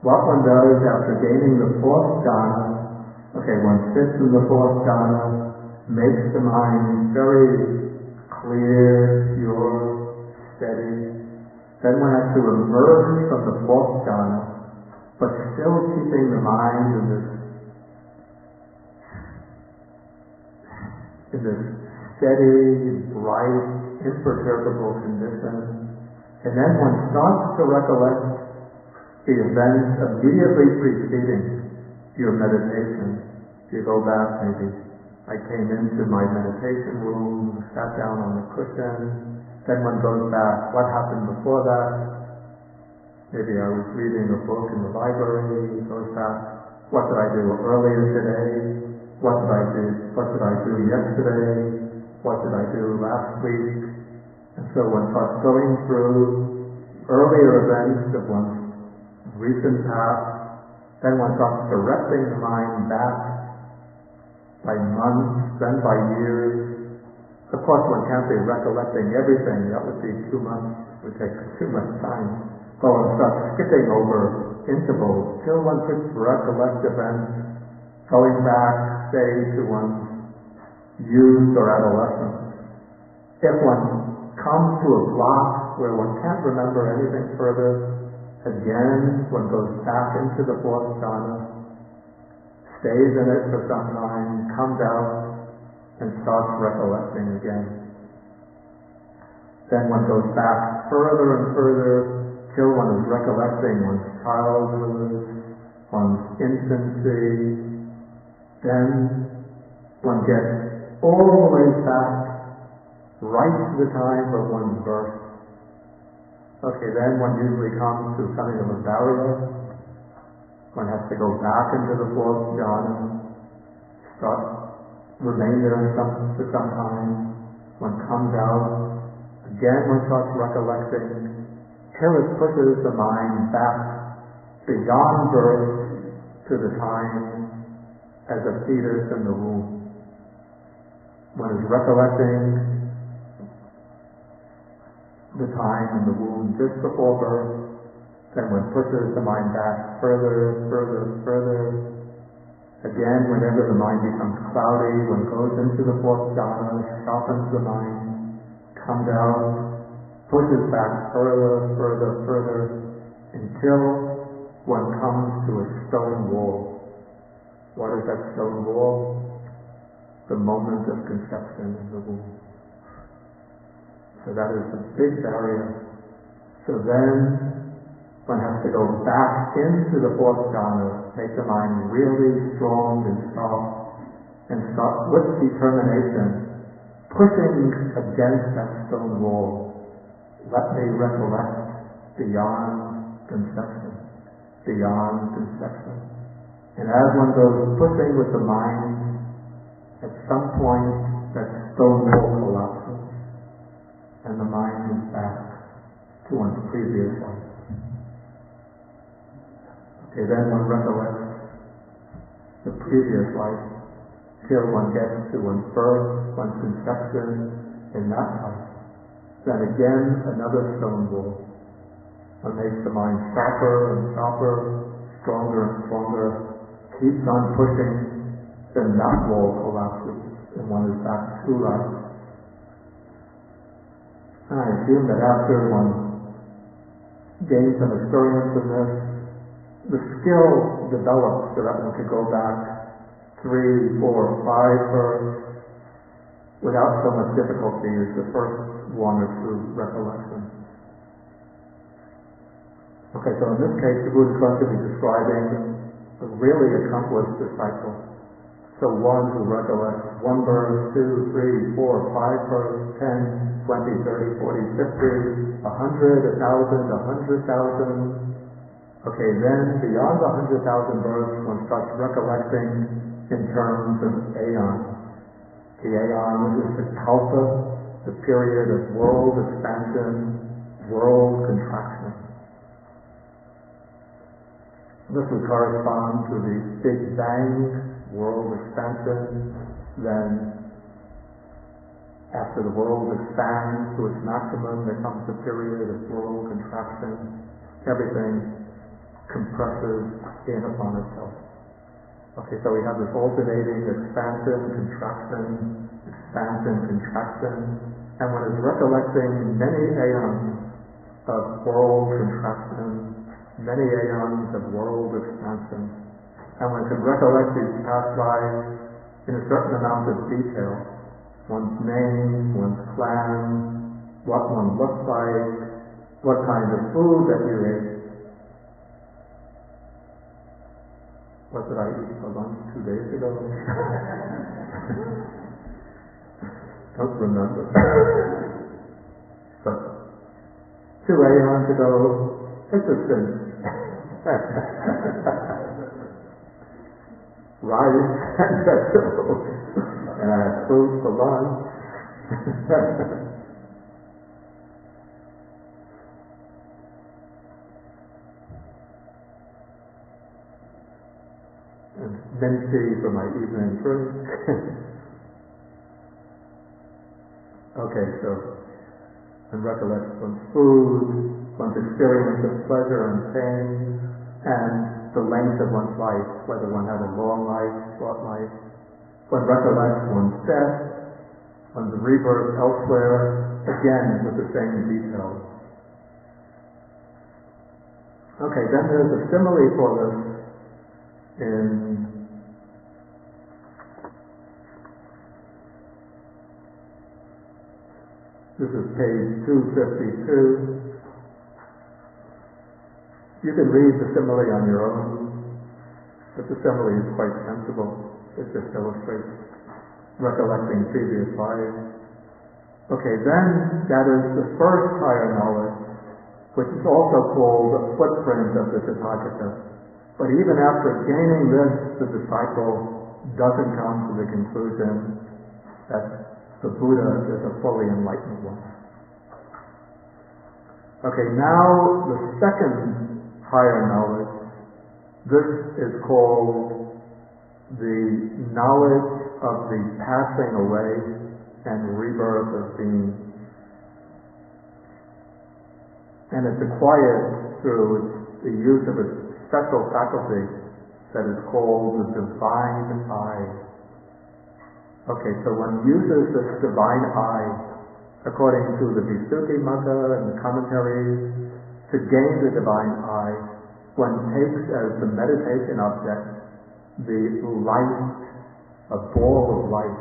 what one does after gaining the fourth jhana, okay, one sits in the fourth jhana, makes the mind very clear, pure, steady. Then one has to emerge from the fourth jhana, but still keeping the mind in this steady, bright, imperturbable condition. And then one starts to recollect the events immediately preceding your meditation. You go back, maybe I came into my meditation room, sat down on the cushion, then one goes back, what happened before that? Maybe I was reading a book in the library, goes back, what did I do earlier today? What did I do yesterday? What did I do last week? And so one starts going through earlier events of one's recent past, then one starts directing the mind back by months, then by years. Of course, one can't be recollecting everything. That would be too much. It would take too much time. So one starts skipping over intervals till one could recollect events going back, say, to one's youth or adolescence. If one comes to a block where one can't remember anything further, again, one goes back into the fourth jhana, stays in it for some time, comes out, and starts recollecting again. Then one goes back further and further till one is recollecting one's childhood, one's infancy. Then one gets all the way back right to the time of one's birth. Okay, then one usually comes to something of a barrier. One has to go back into the fourth jhana, remain there for some time. One comes out, again one starts recollecting, till it pushes the mind back beyond birth to the time as a fetus in the womb. One is recollecting the time in the womb just before birth, then one pushes the mind back further. Again, whenever the mind becomes cloudy, one goes into the fourth jhana, softens the mind, comes out, pushes back further, until one comes to a stone wall. What is that stone wall? The moment of conception in the womb. So that is a big barrier. So then one has to go back into the fourth jhana, make the mind really strong and soft, and start with determination, pushing against that stone wall. Let me recollect beyond conception, beyond conception. And as one goes pushing with the mind, at some point that stone wall collapses, and the mind is back to one's previous life. Okay, then one recollects the previous life, till one gets to one's birth, one's conception in that life. Then again, another stone wall. One makes the mind sharper and sharper, stronger and stronger, keeps on pushing, then that wall collapses, and one is back to life. And I assume that after one gains some experience in this, the skill develops so that one could go back 3, 4, 5 births without so much difficulty as the first 1 or 2 recollections. Okay, so in this case, the Buddha is going to be describing a really accomplished disciple. So one who recollects 1 birth, 2, 3, 4, 5 births, 10, 20, 30, 40, 50, 100, 1,000, 100,000. Okay, then beyond the 100,000 births, one starts recollecting in terms of aeon. The aeon is the kalpa, the period of world expansion, world contraction. This would correspond to the Big Bang, world expansion. Then, after the world expands to its maximum, there comes a period of world contraction. Everything compresses in upon itself. Okay, so we have this alternating expansion, contraction, and one is recollecting many aeons of world contraction, many aeons of world expansion, and one can recollect these past lives in a certain amount of detail. One's name, one's clan, what one looks like, what kind of food that you ate. What did I eat for lunch 2 days ago? Don't remember. But 2 aeons ago, it's a sin. Rice and vegetables. And I had food for lunch. And minty for my evening drink. Okay, so one recollects one's food, one's experience of pleasure and pain, and the length of one's life, whether one had a long life, short life. One recollects one's death, one's rebirth elsewhere, again with the same details. Okay, then there's a simile for this this is page 252. You can read the simile on your own, but the simile is quite sensible. It just illustrates recollecting previous lives. Okay, then that is the first higher knowledge, which is also called the footprint of the Tathagata. But even after gaining this, the disciple doesn't come to the conclusion that the Buddha is a fully enlightened one. Okay, now the second higher knowledge, this is called the knowledge of the passing away and rebirth of being. And it's acquired through the use of a special faculty that is called the divine eye. Okay, so one uses this divine eye, according to the Visuddhimagga and the commentaries, to gain the divine eye. One takes as the meditation object the light, a ball of light.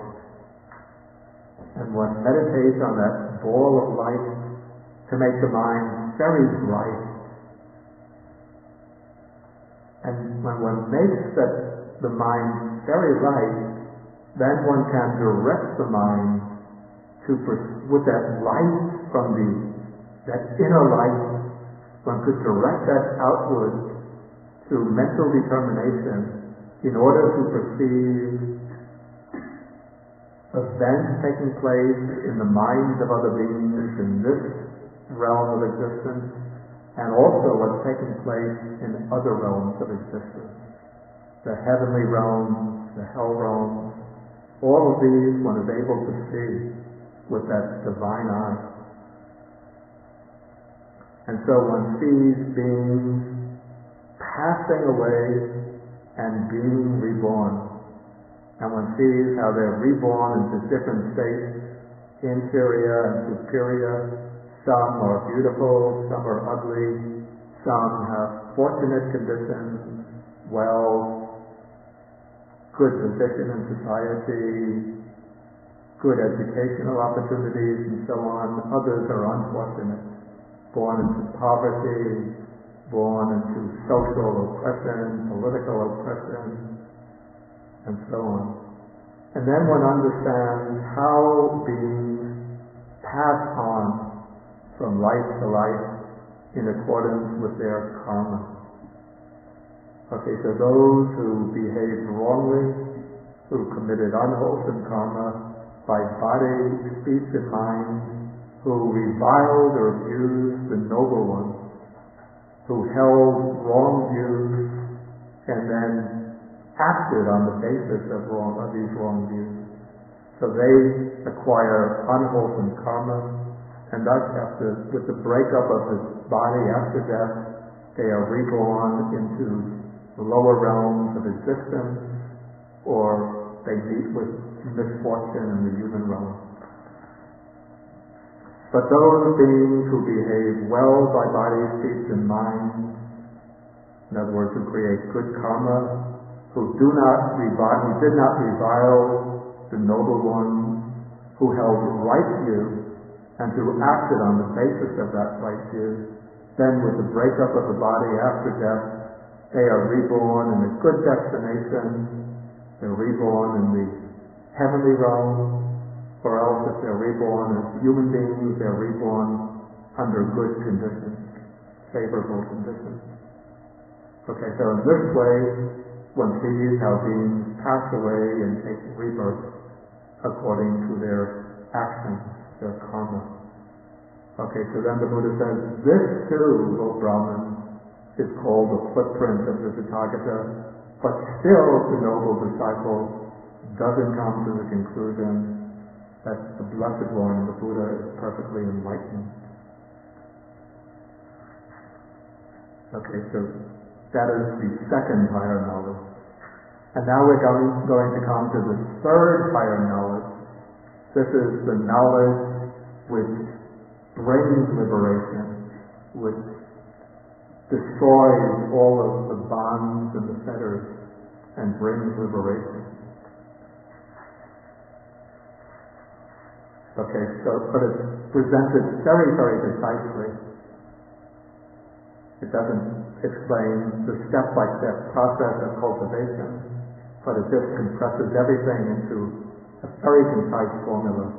And one meditates on that ball of light to make the mind very bright. And when one makes the mind very light, then one can direct the mind with that light from that inner light. One could direct that outward through mental determination in order to perceive events taking place in the minds of other beings in this realm of existence, and also what's taking place in other realms of existence. The heavenly realms, the hell realms, all of these one is able to see with that divine eye. And so one sees beings passing away and being reborn. And one sees how they're reborn into different states, inferior and superior. Some are beautiful, some are ugly, some have fortunate conditions, wealth, good position in society, good educational opportunities, and so on. Others are unfortunate, born into poverty, born into social oppression, political oppression, and so on. And then one understands how beings pass on from life to life in accordance with their karma. Okay, so those who behaved wrongly, who committed unwholesome karma by body, speech, and mind, who reviled or abused the noble ones, who held wrong views and then acted on the basis of these wrong views. So they acquire unwholesome karma, and thus with the breakup of the body after death, they are reborn into the lower realms of existence, or they meet with misfortune in the human realm. But those beings who behave well by body, speech, and mind, in other words, who create good karma, who did not revile the noble ones, who held right view, and who acted on the basis of that right view, then with the breakup of the body after death, they are reborn in a good destination. They're reborn in the heavenly realm, or else if they're reborn as human beings, they're reborn under good conditions, favorable conditions. Okay, so in this way, one sees how beings pass away and take rebirth according to their actions, their karma. Okay, so then the Buddha says, this too, O Brahman, is called the footprint of the Tathagata, but still the noble disciple doesn't come to the conclusion that the Blessed One, the Buddha, is perfectly enlightened. Okay, so that is the second higher knowledge. And now we're going to come to the third higher knowledge. This is the knowledge which brings liberation, which destroys all of the bonds and the fetters and brings liberation. Okay, but it's presented very, very precisely. It doesn't explain the step-by-step process of cultivation, but it just compresses everything into a very concise formula.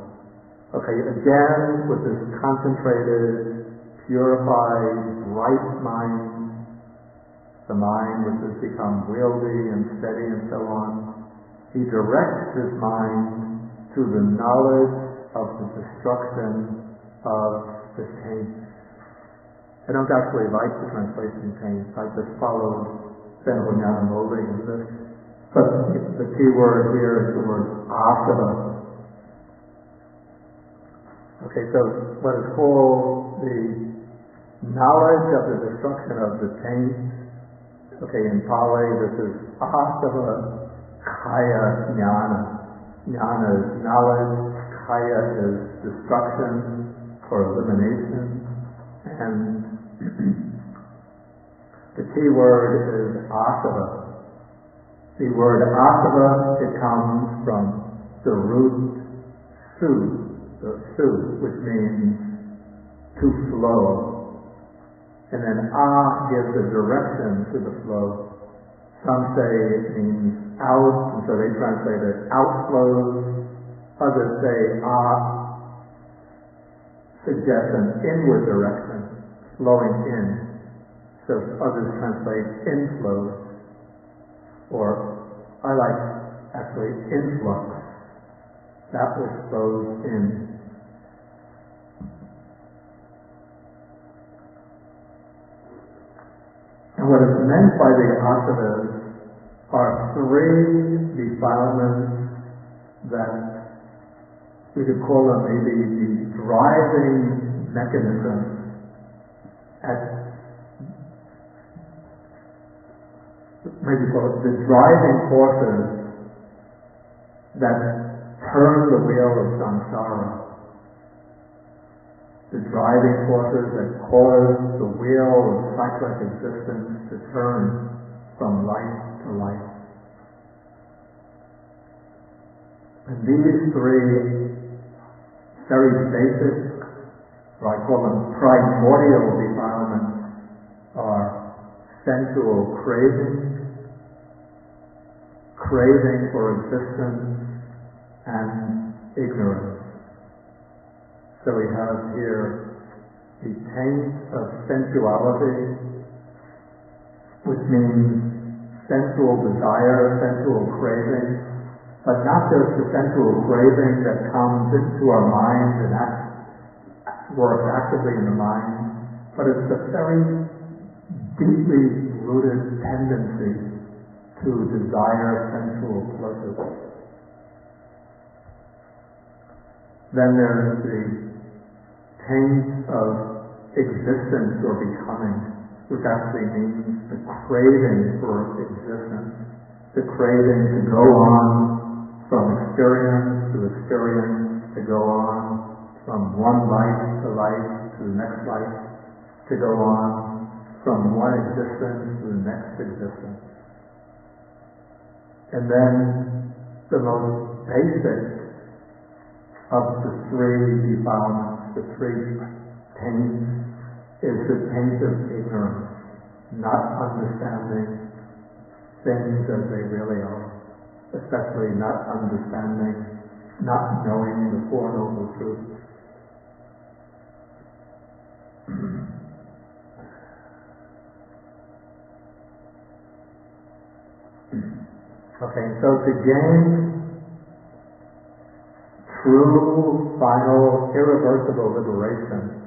Okay, again, with this concentrated, purified, right mind, the mind which has become wieldy and steady and so on, he directs his mind to the knowledge of the destruction of the taints. I don't actually like the translation taints. I just followed Venerable Nyanamoli in this. But the key word here is the word asava. Okay, so what is called the knowledge of the destruction of the taints. Okay, in Pali this is asava kaya jnana. Jnana is knowledge, kaya is destruction or elimination, and the key word is asava. The word asava, it comes from the root su, the su, which means to flow. And then gives a direction to the flow. Some say it means out, and so they translate it outflows. Others say suggests an inward direction, flowing in. So others translate inflows, or I like actually influx, that which flows in. And what is meant by the asavas are three defilements that we could call them maybe the driving mechanisms maybe call it the driving forces that turn the wheel of samsara. The driving forces that cause the wheel of cyclic existence to turn from life to life. And these three very basic, or I call them primordial defilements, are sensual craving for existence, and ignorance. So we have here the taint of sensuality, which means sensual desire, sensual craving, but not just the sensual craving that comes into our mind and works actively in the mind, but it's a very deeply rooted tendency to desire sensual pleasure. Then there's the taint of existence or becoming, which actually means the craving for existence, the craving to go on from experience to experience, to go on from one life to the next life, to go on from one existence to the next existence. And then the most basic of the three defilements, the three taints, is the taint of ignorance, not understanding things as they really are, especially not understanding, not knowing the Four Noble Truths. Okay, so to gain true, final, irreversible liberation,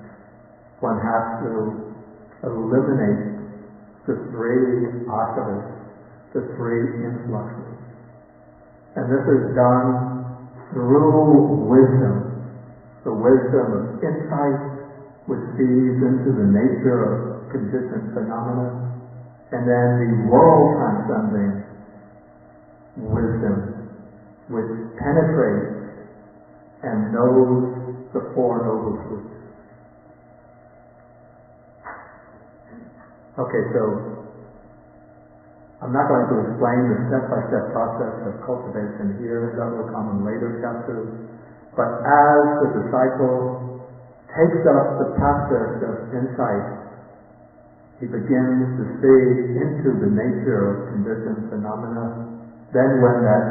one has to eliminate the three asavas, the three influxes. And this is done through wisdom, the wisdom of insight, which sees into the nature of conditioned phenomena, and then the world-transcending wisdom, which penetrates and knows the Four Noble Truths. Okay, so I'm not going to explain the step-by-step process of cultivation here, that will come in later chapters, but as the disciple takes up the practice of insight, he begins to see into the nature of conditioned phenomena. Then when that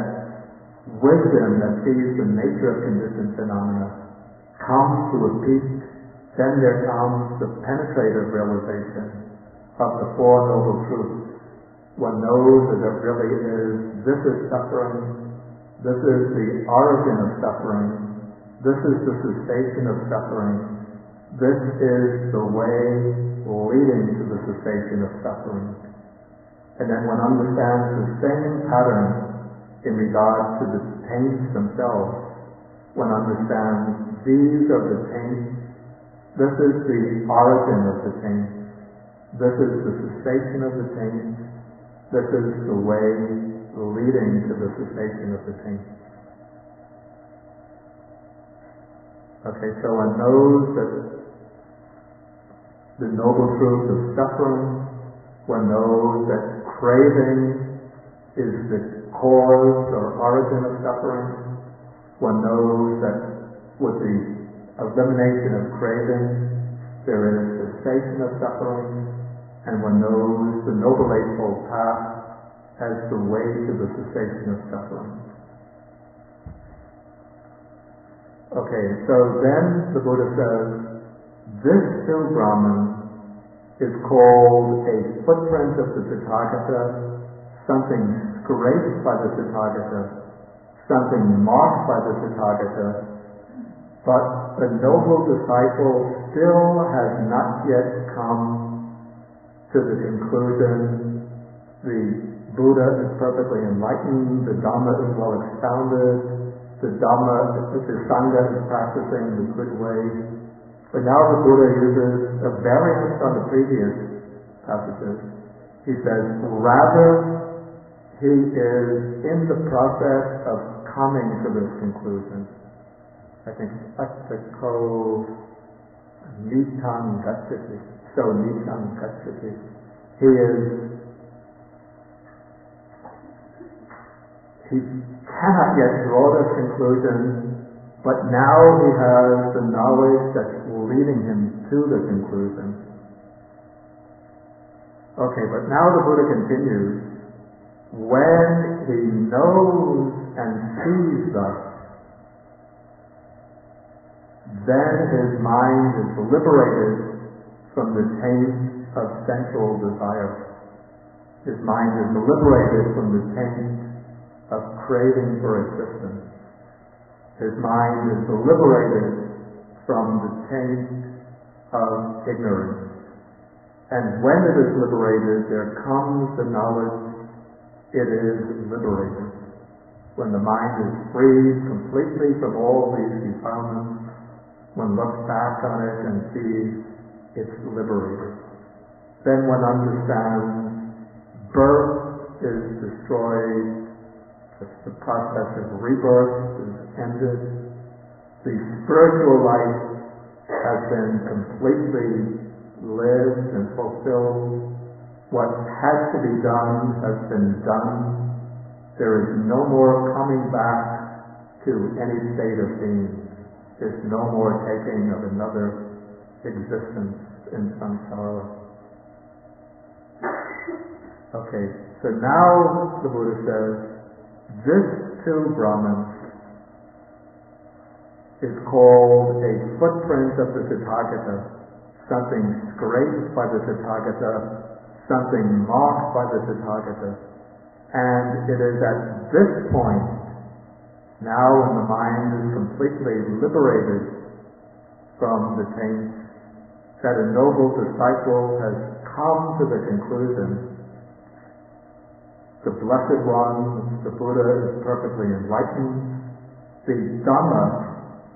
wisdom that sees the nature of conditioned phenomena comes to a peak, then there comes the penetrative realization of the Four Noble Truths. One knows that it really is, this is suffering, this is the origin of suffering, this is the cessation of suffering, this is the way leading to the cessation of suffering. And then one understands the same pattern in regard to the taints themselves. One understands these are the taints, this is the origin of the taints, this is the cessation of the taints, this is the way leading to the cessation of the taints. Okay, so one knows that the noble truth of suffering, one knows that craving is the cause or origin of suffering, one knows that with the elimination of craving, there is cessation of suffering, and one knows the Noble Eightfold Path as the way to the cessation of suffering. Okay, so then the Buddha says, this too, Brahman, is called a footprint of the Tathagata, something scraped by the Tathagata, something marked by the Tathagata, but the noble disciple still has not yet come to the conclusion. The Buddha is perfectly enlightened, the Dhamma is well expounded, the Sangha is practicing the good way. But now the Buddha uses a variant on the previous passages. He says, rather, he is in the process of coming to this conclusion. I think Praktikho Nitan Gacchati. So Nitan Gacchati. He cannot yet draw this conclusion, but now he has the knowledge that's leading him to the conclusion. Okay, but now the Buddha continues, when he knows and sees thus, then his mind is liberated from the taint of sensual desire. His mind is liberated from the taint of craving for existence. His mind is liberated from the taint of ignorance. And when it is liberated, there comes the knowledge it is liberated. When the mind is freed completely from all these defilements, one looks back on it and sees it's liberated. Then one understands birth is destroyed, the process of rebirth is ended, the spiritual life has been completely lived and fulfilled, what had to be done has been done, there is no more coming back to any state of being. There's no more taking of another existence in samsara. Okay, so now the Buddha says, this too, Brahman, is called a footprint of the Tathagata, something scraped by the Tathagata, something marked by the Tathagata. And it is at this point, now when the mind is completely liberated from the taint, that a noble disciple has come to the conclusion. The Blessed One, the Buddha, is perfectly enlightened. The Dhamma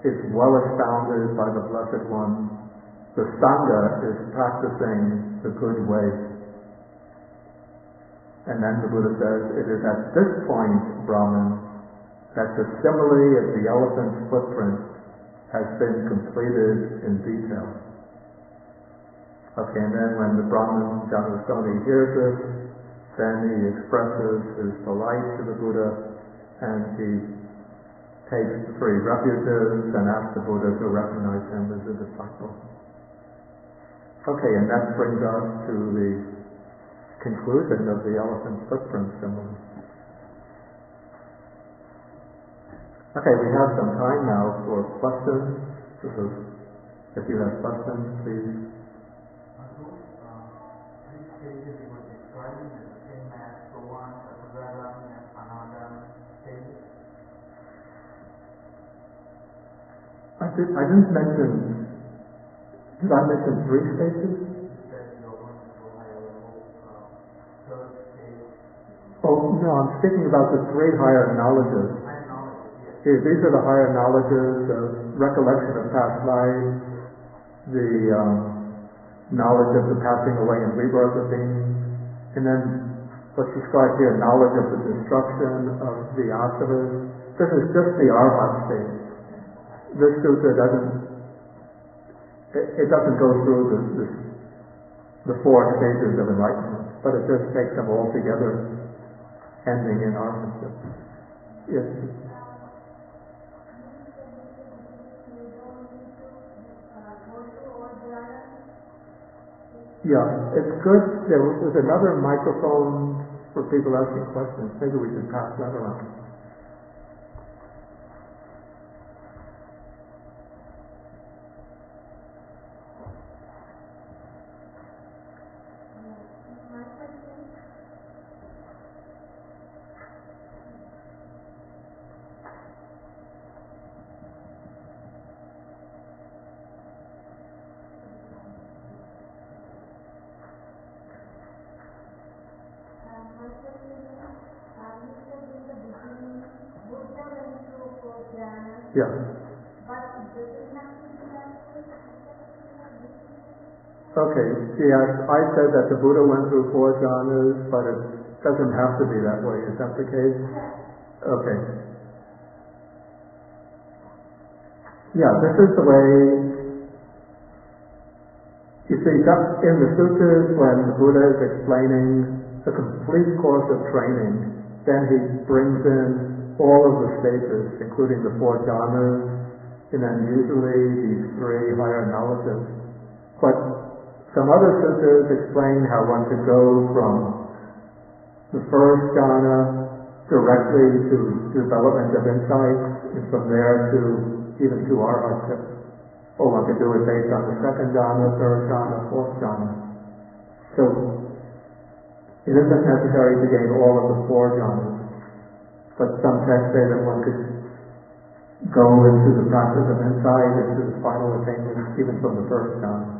is well expounded by the Blessed One. The Sangha is practicing the good way. And then the Buddha says, it is at this point, Brahman, that the simile of the elephant's footprint has been completed in detail. Okay, and then when the Brahman Janasoni hears this, then he expresses his delight to the Buddha, and he takes the three refuges and asks the Buddha to recognize him as a disciple. Okay, and that brings us to the conclusion of the elephant's footprint simile. Okay, we have some time now for questions. If you have questions, please. Are those three stages you were describing the same as Sowan, Sakadagami, and Anandami stages? I didn't mention. Did I mention three stages? You said you're going to go higher level, third stage. Oh no, I'm speaking about the three higher knowledges. These are the higher knowledges of recollection of past lives, the knowledge of the passing away and rebirth of beings, and then what's described here, knowledge of the destruction of the asaras. This is just the arhat stage. This sutta doesn't go through the four stages of enlightenment, but it just takes them all together, ending in arhatship. Yes. Yeah, it's good. There was another microphone for people asking questions. Maybe we should pass that around. Yeah. Okay, yes, I said that the Buddha went through 4 jhanas, but it doesn't have to be that way. Is that the case? Okay. Yeah, this is the way. You see, in the sutras, when the Buddha is explaining a complete course of training, then he brings in all of the stages, including the 4 jhanas, and then usually these 3 higher knowledges. But some other sutras explain how one could go from the first jhana directly to development of insights, and from there to even to arhatship. Or one could do it based on the 2nd jhana, 3rd jhana, 4th jhana. So it isn't necessary to gain all of the 4 jhanas, but some texts say that one could go into the process of insight, into the final attainment, even from the 1st jhana.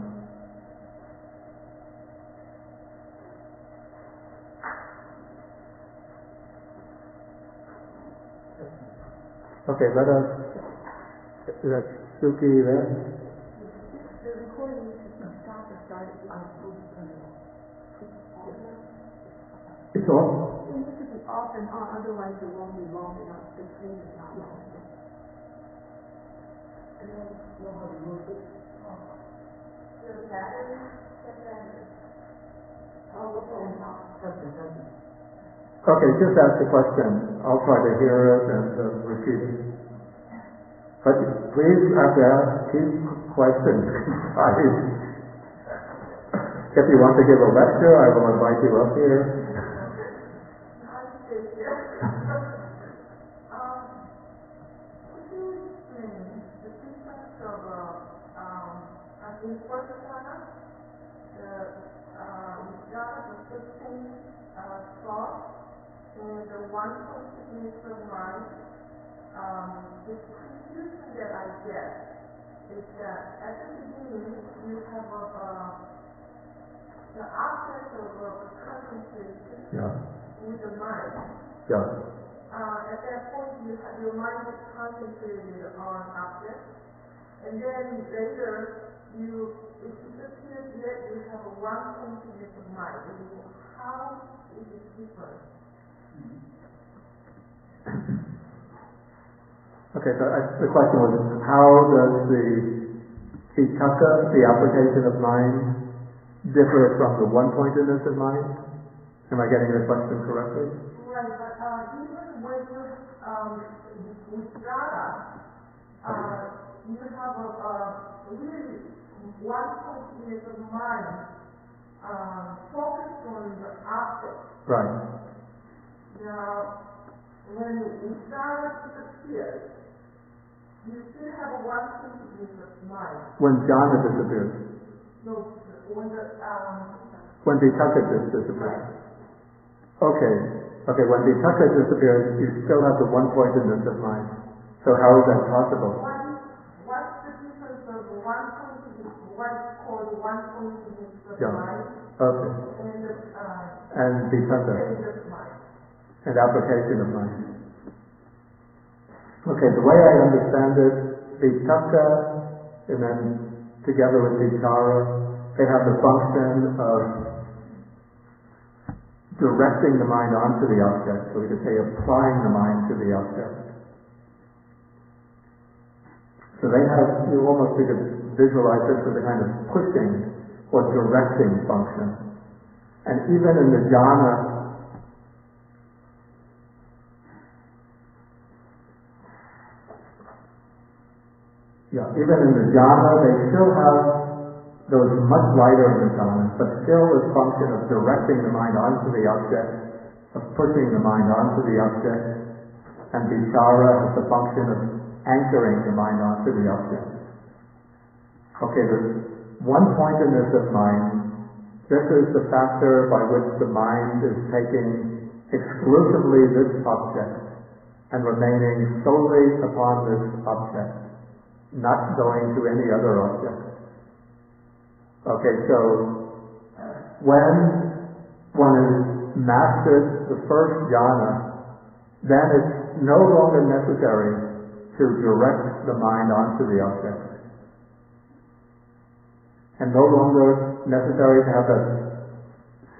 Okay, let's Suki there. The recording should stop or start on It's off? it needs to be off and on, otherwise it won't be long enough. The screen is not long enough. I don't know how to move it. The battery, Oh, the phone off. Doesn't. Okay, just ask the question. I'll try to hear it and repeat it. But please, after ask, keep questions concise. If you want to give a lecture, I will invite you up here. Could you explain the difference of in the first jhana, the 15 thoughts, and the 1 consciousness of mind? The confusion that I get is that at the beginning you have the object of concentration with the mind. Yeah. At that point your mind is concentrated on object, and then later it disappears, yet you have a 1 consciousness of mind. And how is it different? Okay, so the question was, how does the vitakka, the application of mind, differ from the one-pointedness of mind? Am I getting the question correctly? Right, but even when you with jhana, you have a really 1 consciousness of mind focused on the object. Right. Now, when jhana disappears, you still have a 1 consciousness of mind. When jhana disappears? No, when vitakka disappears. Right. Okay, when vitakka disappears, you still have the one-pointedness of mind. So how is that possible? What's the difference of 1 consciousness, what's called 1 consciousness of mind? Okay. And vitakka. And application of mind. Okay, the way I understand it, vitakka, and then together with vichara, they have the function of directing the mind onto the object, so we could say applying the mind to the object. So they have, you almost could visualize this as a kind of pushing or directing function. And even in the jhana, even in the jhana, they still have goes much lighter in the jhana, but still a function of directing the mind onto the object, of pushing the mind onto the object, and vichara has the function of anchoring the mind onto the object. Okay, the one-pointedness of mind, this is the factor by which the mind is taking exclusively this object and remaining solely upon this object, not going to any other object. Okay, so when one has mastered the first jhana, then it's no longer necessary to direct the mind onto the object, and no longer necessary to have a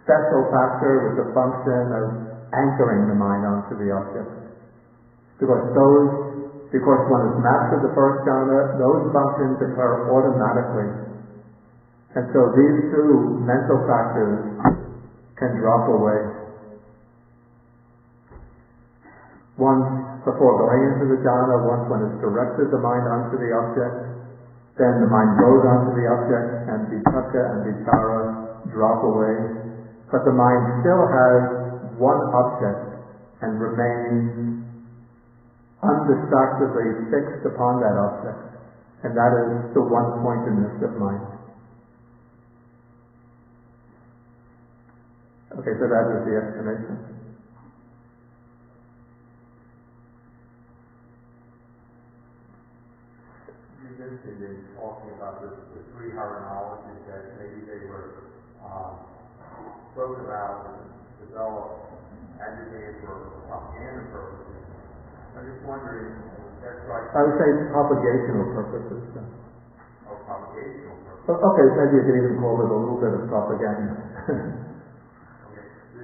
special factor with the function of anchoring the mind onto the object. Because one has mastered the first jhana, those functions occur automatically. And so these two mental factors can drop away. Once before going into the jhana, once one has directed the mind onto the object, then the mind goes onto the object and vitakka and vichara drop away. But the mind still has one object and remains undistractedly fixed upon that object. And that is the one-pointedness of mind. Okay, so that is the explanation. You mentioned in talking about the three higher knowledges that maybe they were spoken about and developed, advocated for propaganda purposes. I'm just wondering, that's right. I would say propagational purposes. Oh, propagational purposes. Okay, maybe you could even call it a little bit of propaganda. Okay, the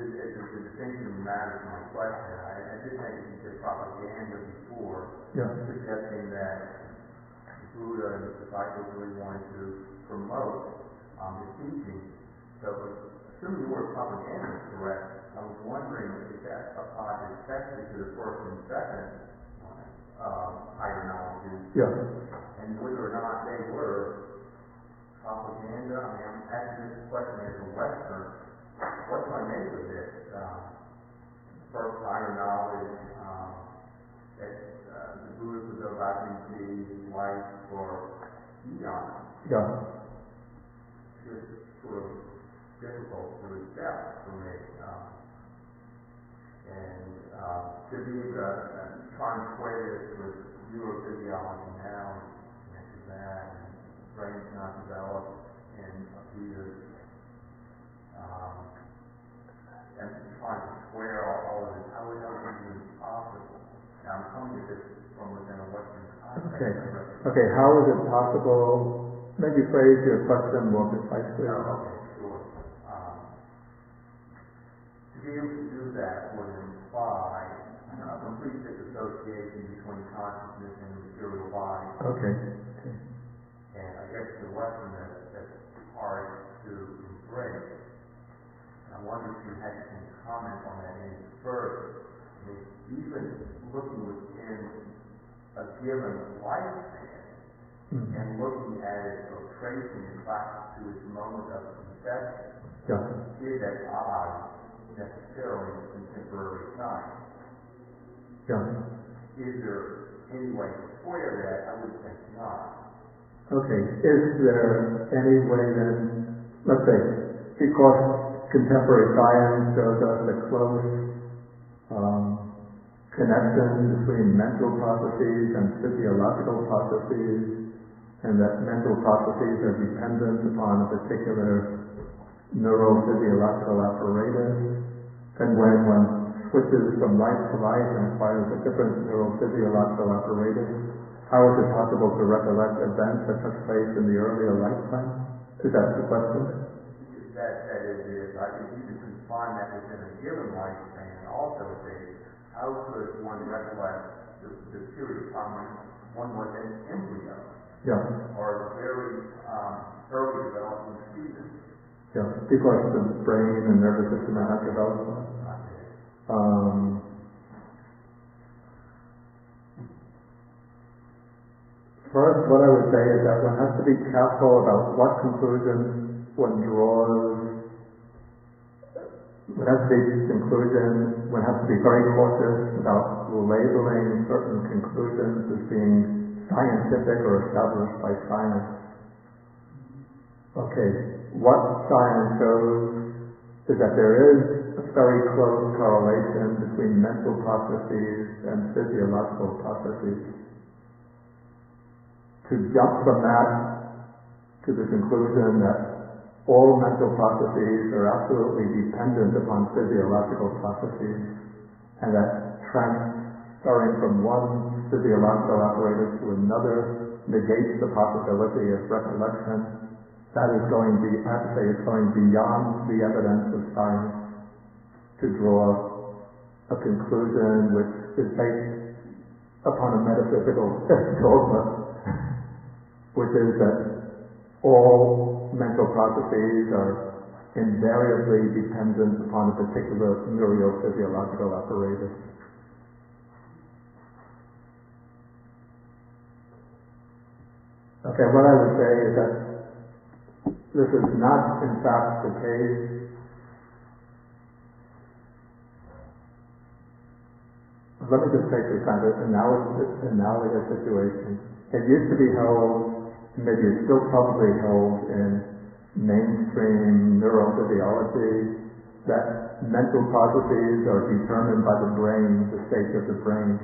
distinction matters to my question. I did think you said propaganda before, suggesting that Buddha and his disciples really wanted to promote his teaching. So, assuming the word propaganda is correct, I was wondering if that applies especially to the first and second higher knowledges, and whether or not they were propaganda. I mean, I'm asking this question as a Western. What do I make of this? First higher knowledge that the Buddha could go back into his life for eons. Just sort of difficult to accept for me. To be trying to square this with neurophysiology now, and that, and brain's not developed, and appears, and trying to square all of this. How is that even possible? Now I'm coming at this from within a Western context. Okay, how is it possible? Maybe phrase your question more precisely. Okay, sure. To be able to do that would imply a complete disassociation between consciousness and the material body. Okay. And I guess the lesson that's hard to embrace. I wonder if you had some comment on that any further. I mean, even looking within a given lifespan and looking at it or tracing it back to its moment of conception is at odds necessarily with contemporary science. Is there any way to square that? I would think not. Okay. Is there any way then, let's say, because contemporary science shows us a close connection between mental processes and physiological processes, and that mental processes are dependent upon a particular neurophysiological apparatus, and when one switches from life to life and acquires a different neurophysiological apparatus, how is it possible to recollect events that took place in the earlier lifetime? Is that the question? That is it. I think you can find that within a given lifespan, and also say, how could one recollect the period of time when one was an embryo? Or a very early developing fetus. Because the brain and nervous system are not developed. First, what I would say is that one has to be careful about what conclusions one draws. One has to be very cautious about labeling certain conclusions as being scientific or established by science. Okay, what science shows is that there is a very close correlation between mental processes and physiological processes. To jump from that to the conclusion that all mental processes are absolutely dependent upon physiological processes, and that transferring from one physiological apparatus to another negates the possibility of recollection, that is going beyond the evidence of science to draw a conclusion which is based upon a metaphysical dogma, which is that all mental processes are invariably dependent upon a particular neurophysiological apparatus. Okay, what I would say is that this is not in fact the case. Let me just take this kind of analogous situation. It used to be held, maybe it's still probably held in mainstream neurophysiology, that mental processes are determined by the brain, the state of the brain.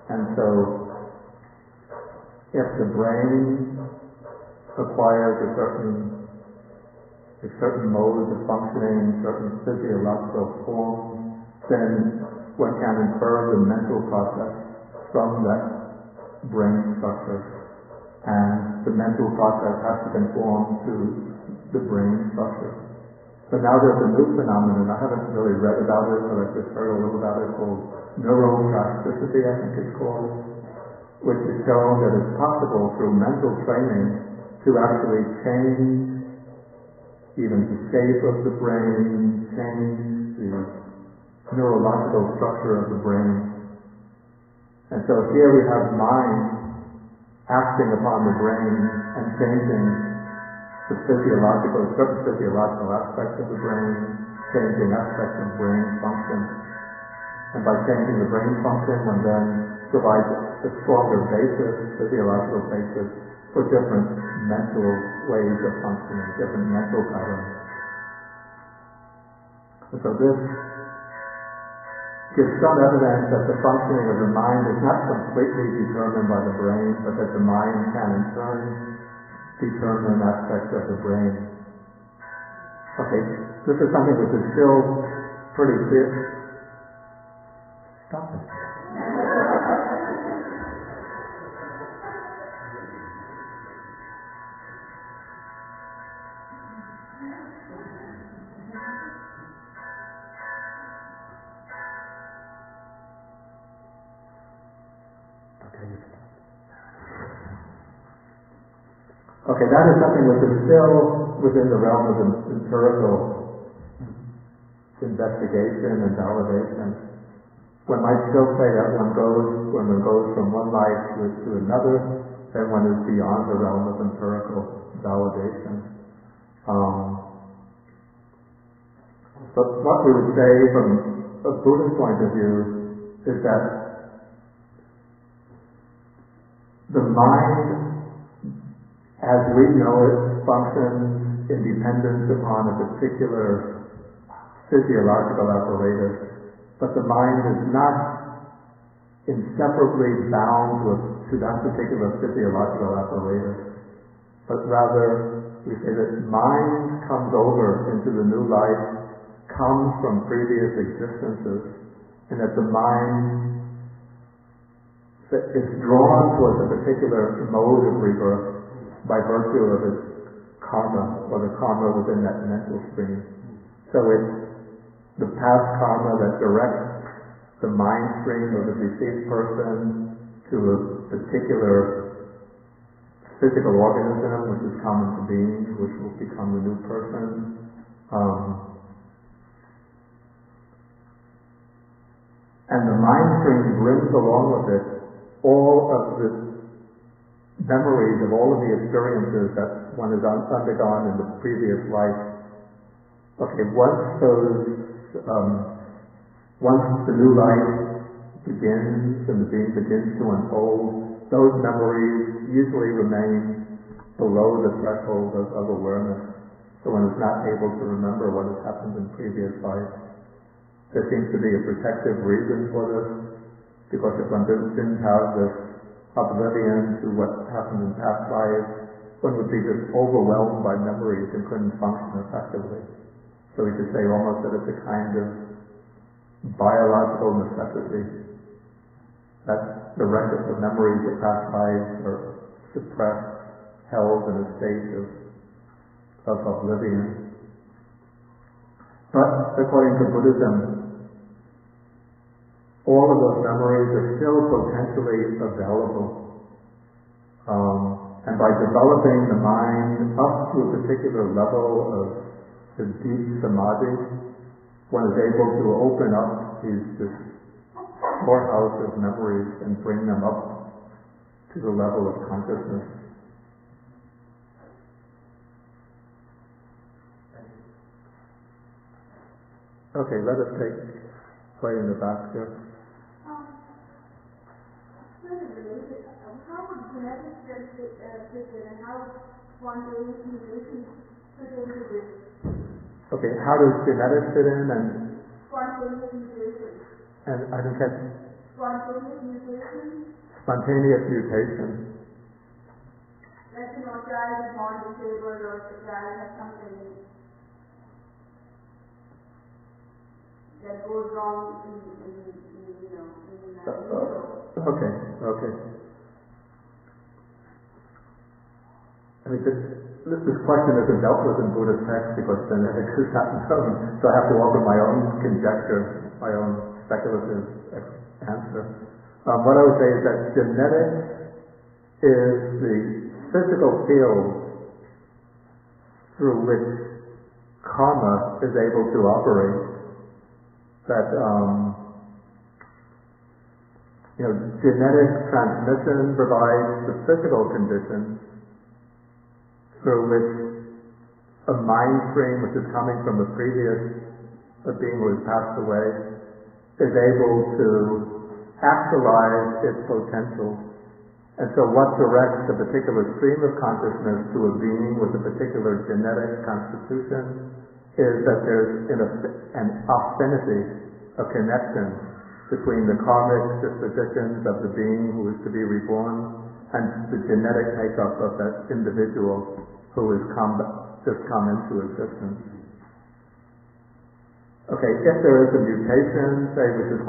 And so, if the brain acquires a certain mode of functioning, certain physiological form, then one can infer the mental process from that brain structure. And the mental process has to conform to the brain structure. But now there's a new phenomenon, I haven't really read about it, but I've just heard a little about it, called neuroplasticity, I think it's called, which has shown that it's possible through mental training to actually change even the shape of the brain, change the neurological structure of the brain. And so here we have mind acting upon the brain and changing the certain physiological aspects of the brain, changing aspects of brain function. And by changing the brain function, one then provides a stronger physiological basis for different mental ways of functioning, different mental patterns. And so this gives some evidence that the functioning of the mind is not completely determined by the brain, but that the mind can in turn determine aspects of the brain. Okay, this is something which is still pretty clear. Stop it. Okay, that is something which is still within the realm of empirical investigation and validation. One might still say that when one goes from one life to another, then one is beyond the realm of empirical validation. But what we would say from a Buddhist point of view is that the mind, as we know it, functions independent upon a particular physiological apparatus, but the mind is not inseparably bound to that particular physiological apparatus, but rather we say that mind comes over into the new life, comes from previous existences, and that the mind is drawn towards a particular mode of rebirth by virtue of its karma, or the karma within that mental stream. So it's the past karma that directs the mind stream of the deceased person to a particular physical organism which is common to beings, which will become the new person. And the mind stream brings along with it all of the memories of all of the experiences that one has undergone in the previous life. Okay, once the new life begins and the being begins to unfold, those memories usually remain below the threshold of awareness. So one is not able to remember what has happened in previous life. There seems to be a protective reason for this, because if one didn't have this oblivion to what happened in past lives, one would be just overwhelmed by memories and couldn't function effectively. So we could say almost that it's a kind of biological necessity, that the records of memories of past lives are suppressed, held in a state of oblivion. But according to Buddhism, all of those memories are still potentially available. And by developing the mind up to a particular level of the deep samadhi, one is able to open up this storehouse of memories and bring them up to the level of consciousness. Okay, let us take play in the back here. How would genetics fit in, and how spontaneous mutation fit into this? Okay, how does genetics fit in and Spontaneous mutation. And I don't catch Spontaneous mutation. Spontaneous mutation. Like, a child is born disabled, or a child has something that goes wrong in Okay. I mean, this question isn't dealt with in Buddhist text because genetics is not known, so I have to offer my own conjecture, my own speculative answer. What I would say is that genetics is the physical field through which karma is able to operate. That genetic transmission provides the physical conditions through which a mind stream, which is coming from a previous being who has passed away, is able to actualize its potential. And so what directs a particular stream of consciousness to a being with a particular genetic constitution is that there's an affinity, a connection between the karmic dispositions of the being who is to be reborn and the genetic makeup of that individual who has just come into existence. Okay, if there is a mutation, say, which is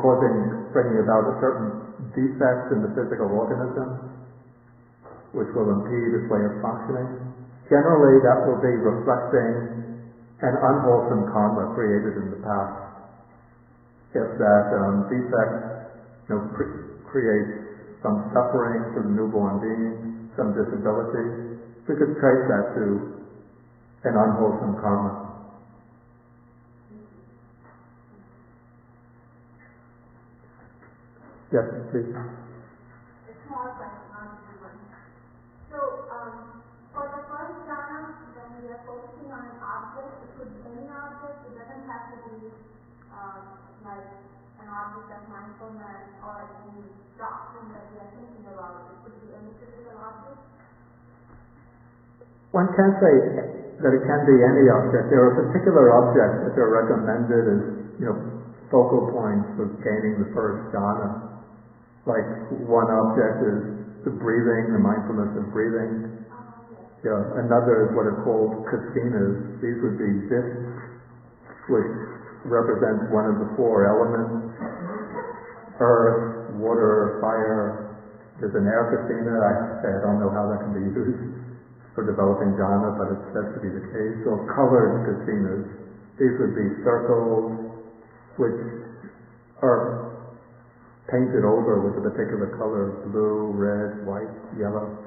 bringing about a certain defect in the physical organism, which will impede its way of functioning, generally that will be reflecting an unwholesome karma created in the past. If that defect creates some suffering for the newborn being, some disability, we could trace that to an unwholesome karma. Yes, please. A small question, not a big one. So, for the first jhana, when we are focusing on an object, it could be any object. It doesn't have to be like an object of mindfulness or any doctrine that we are thinking about. It could be any physical object. One can say that it can be any object. There are particular objects that are recommended as, focal points for gaining the first jhana. Like one object is the breathing, the mindfulness of breathing. Yeah. Another is what are called kasinas. These would be discs which represent one of the four elements: earth, water, fire. There's an air kasina. I have to say I don't know how that can be used for developing jhana, but it's said to be the case. So colored kasinas. These would be circles which are painted over with a particular color: blue, red, white, yellow.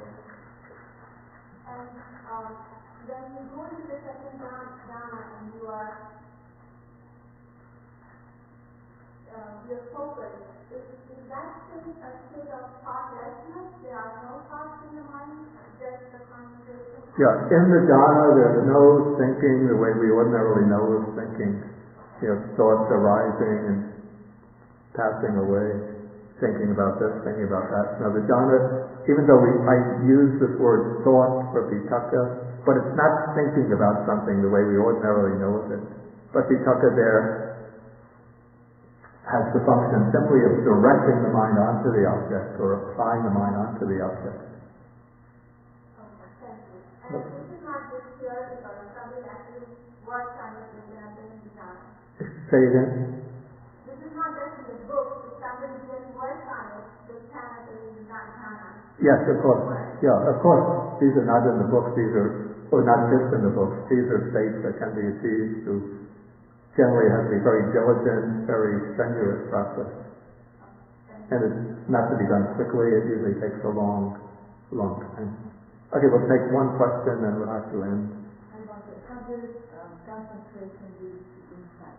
And when you go into the second jhana and you are your focus is that state a state of thoughtlessness? There are no thoughts in the mind, just the concentration? Yeah, in the jhana there's no thinking the way we ordinarily know of thinking. Thoughts arising and passing away, thinking about this, thinking about that. Now the jhana, even though I use this word thought for vitakka, but it's not thinking about something the way we ordinarily know of it. But vitakka there has the function simply of directing the mind onto the object or applying the mind onto the object. Okay, thank you. And this is not just theoretical, somebody actually works on it and then brings it down. Say again? This is not just in the book. If somebody really works on it, they can attain jhana. Yes, of course. Yeah, of course. These are not in the books. These are, or not just in the books. These are states that can be achieved through. Generally, it has to be very diligent, very strenuous process, and it's not to be done quickly. It usually takes a long time. Okay, we'll take one question, and we'll have to end. How does concentration lead to insight?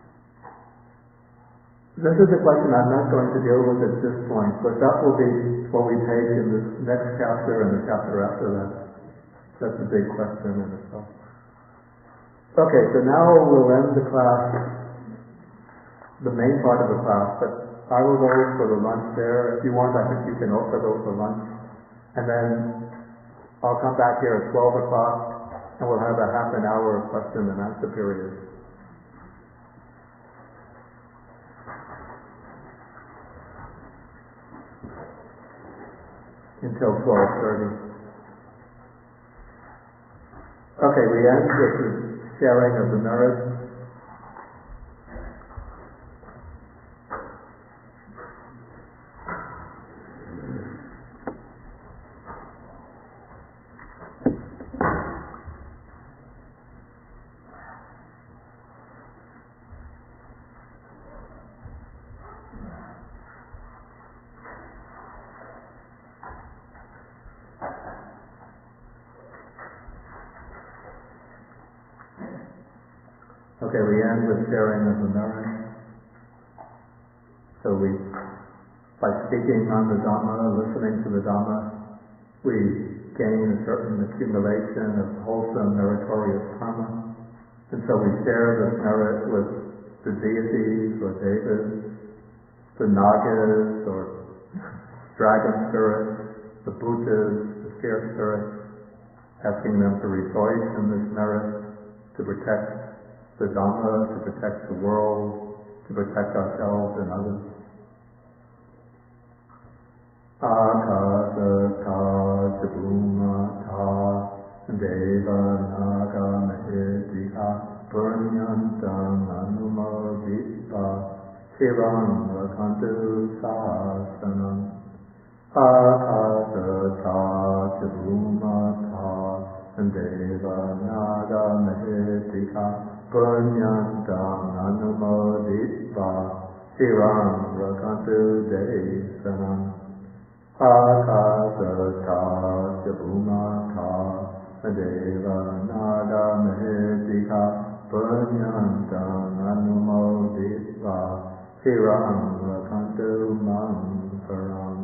This is a question I'm not going to deal with at this point, but that will be what we take in this next chapter and the chapter after that. That's a big question in itself. Okay, so now we'll end the class, the main part of the class, but I will go for the lunch there. If you want, I think you can also go for lunch. And then I'll come back here at 12 o'clock, and we'll have a half an hour question and answer period. Until 12:30. Okay, we end with the sharing of the merits. Okay, we end with sharing of the merit. So by speaking on the Dhamma, listening to the Dhamma, we gain a certain accumulation of wholesome, meritorious karma. And so we share this merit with the deities or devas, the nagas or dragon spirits, the bhutas, the fear spirits, asking them to rejoice in this merit, to protect the Dhamma, to protect the world, to protect ourselves and others. Akasata Bhumata Deva Naga Mahedika Punyantam Anumoditva Shivam Vakantu Sasanam. Akasata Bhumata Deva Naga Mahedika Punyantam Anumoditva Shivam Rakantu Desanam. Akasata Bhumata Deva Naga Mahedika Punyantam Anumoditva Shivam Rakantu Mankaram.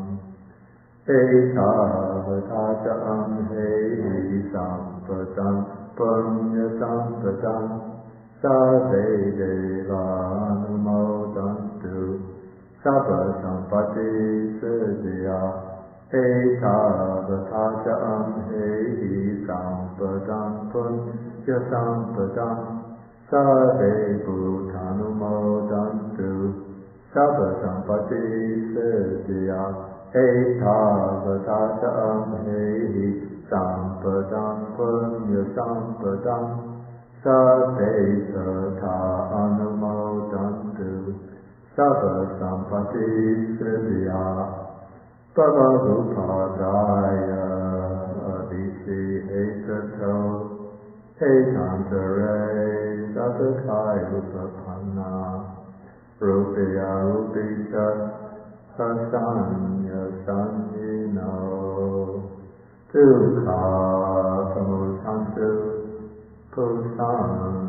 Ekavatata Amhe Sampadam Punya Sampadam Save Deva Anumodantu Sabha Sampati Siddhya. Ekavatata Amhe Sampadam Punya Sampadam Save Bhutanumodantu Sabha Sampati Siddhya. Ekavatata Amhe Sampadam Punya Sampadam Sabbe Sata Anumodantu Sabha Sampati Siddhya. Bhava Rupadaya Adisi Etato Ekantare Satakai Rupapanna Rupaya Rupita Sasanya Sanyino Dukha Samusantu Pusan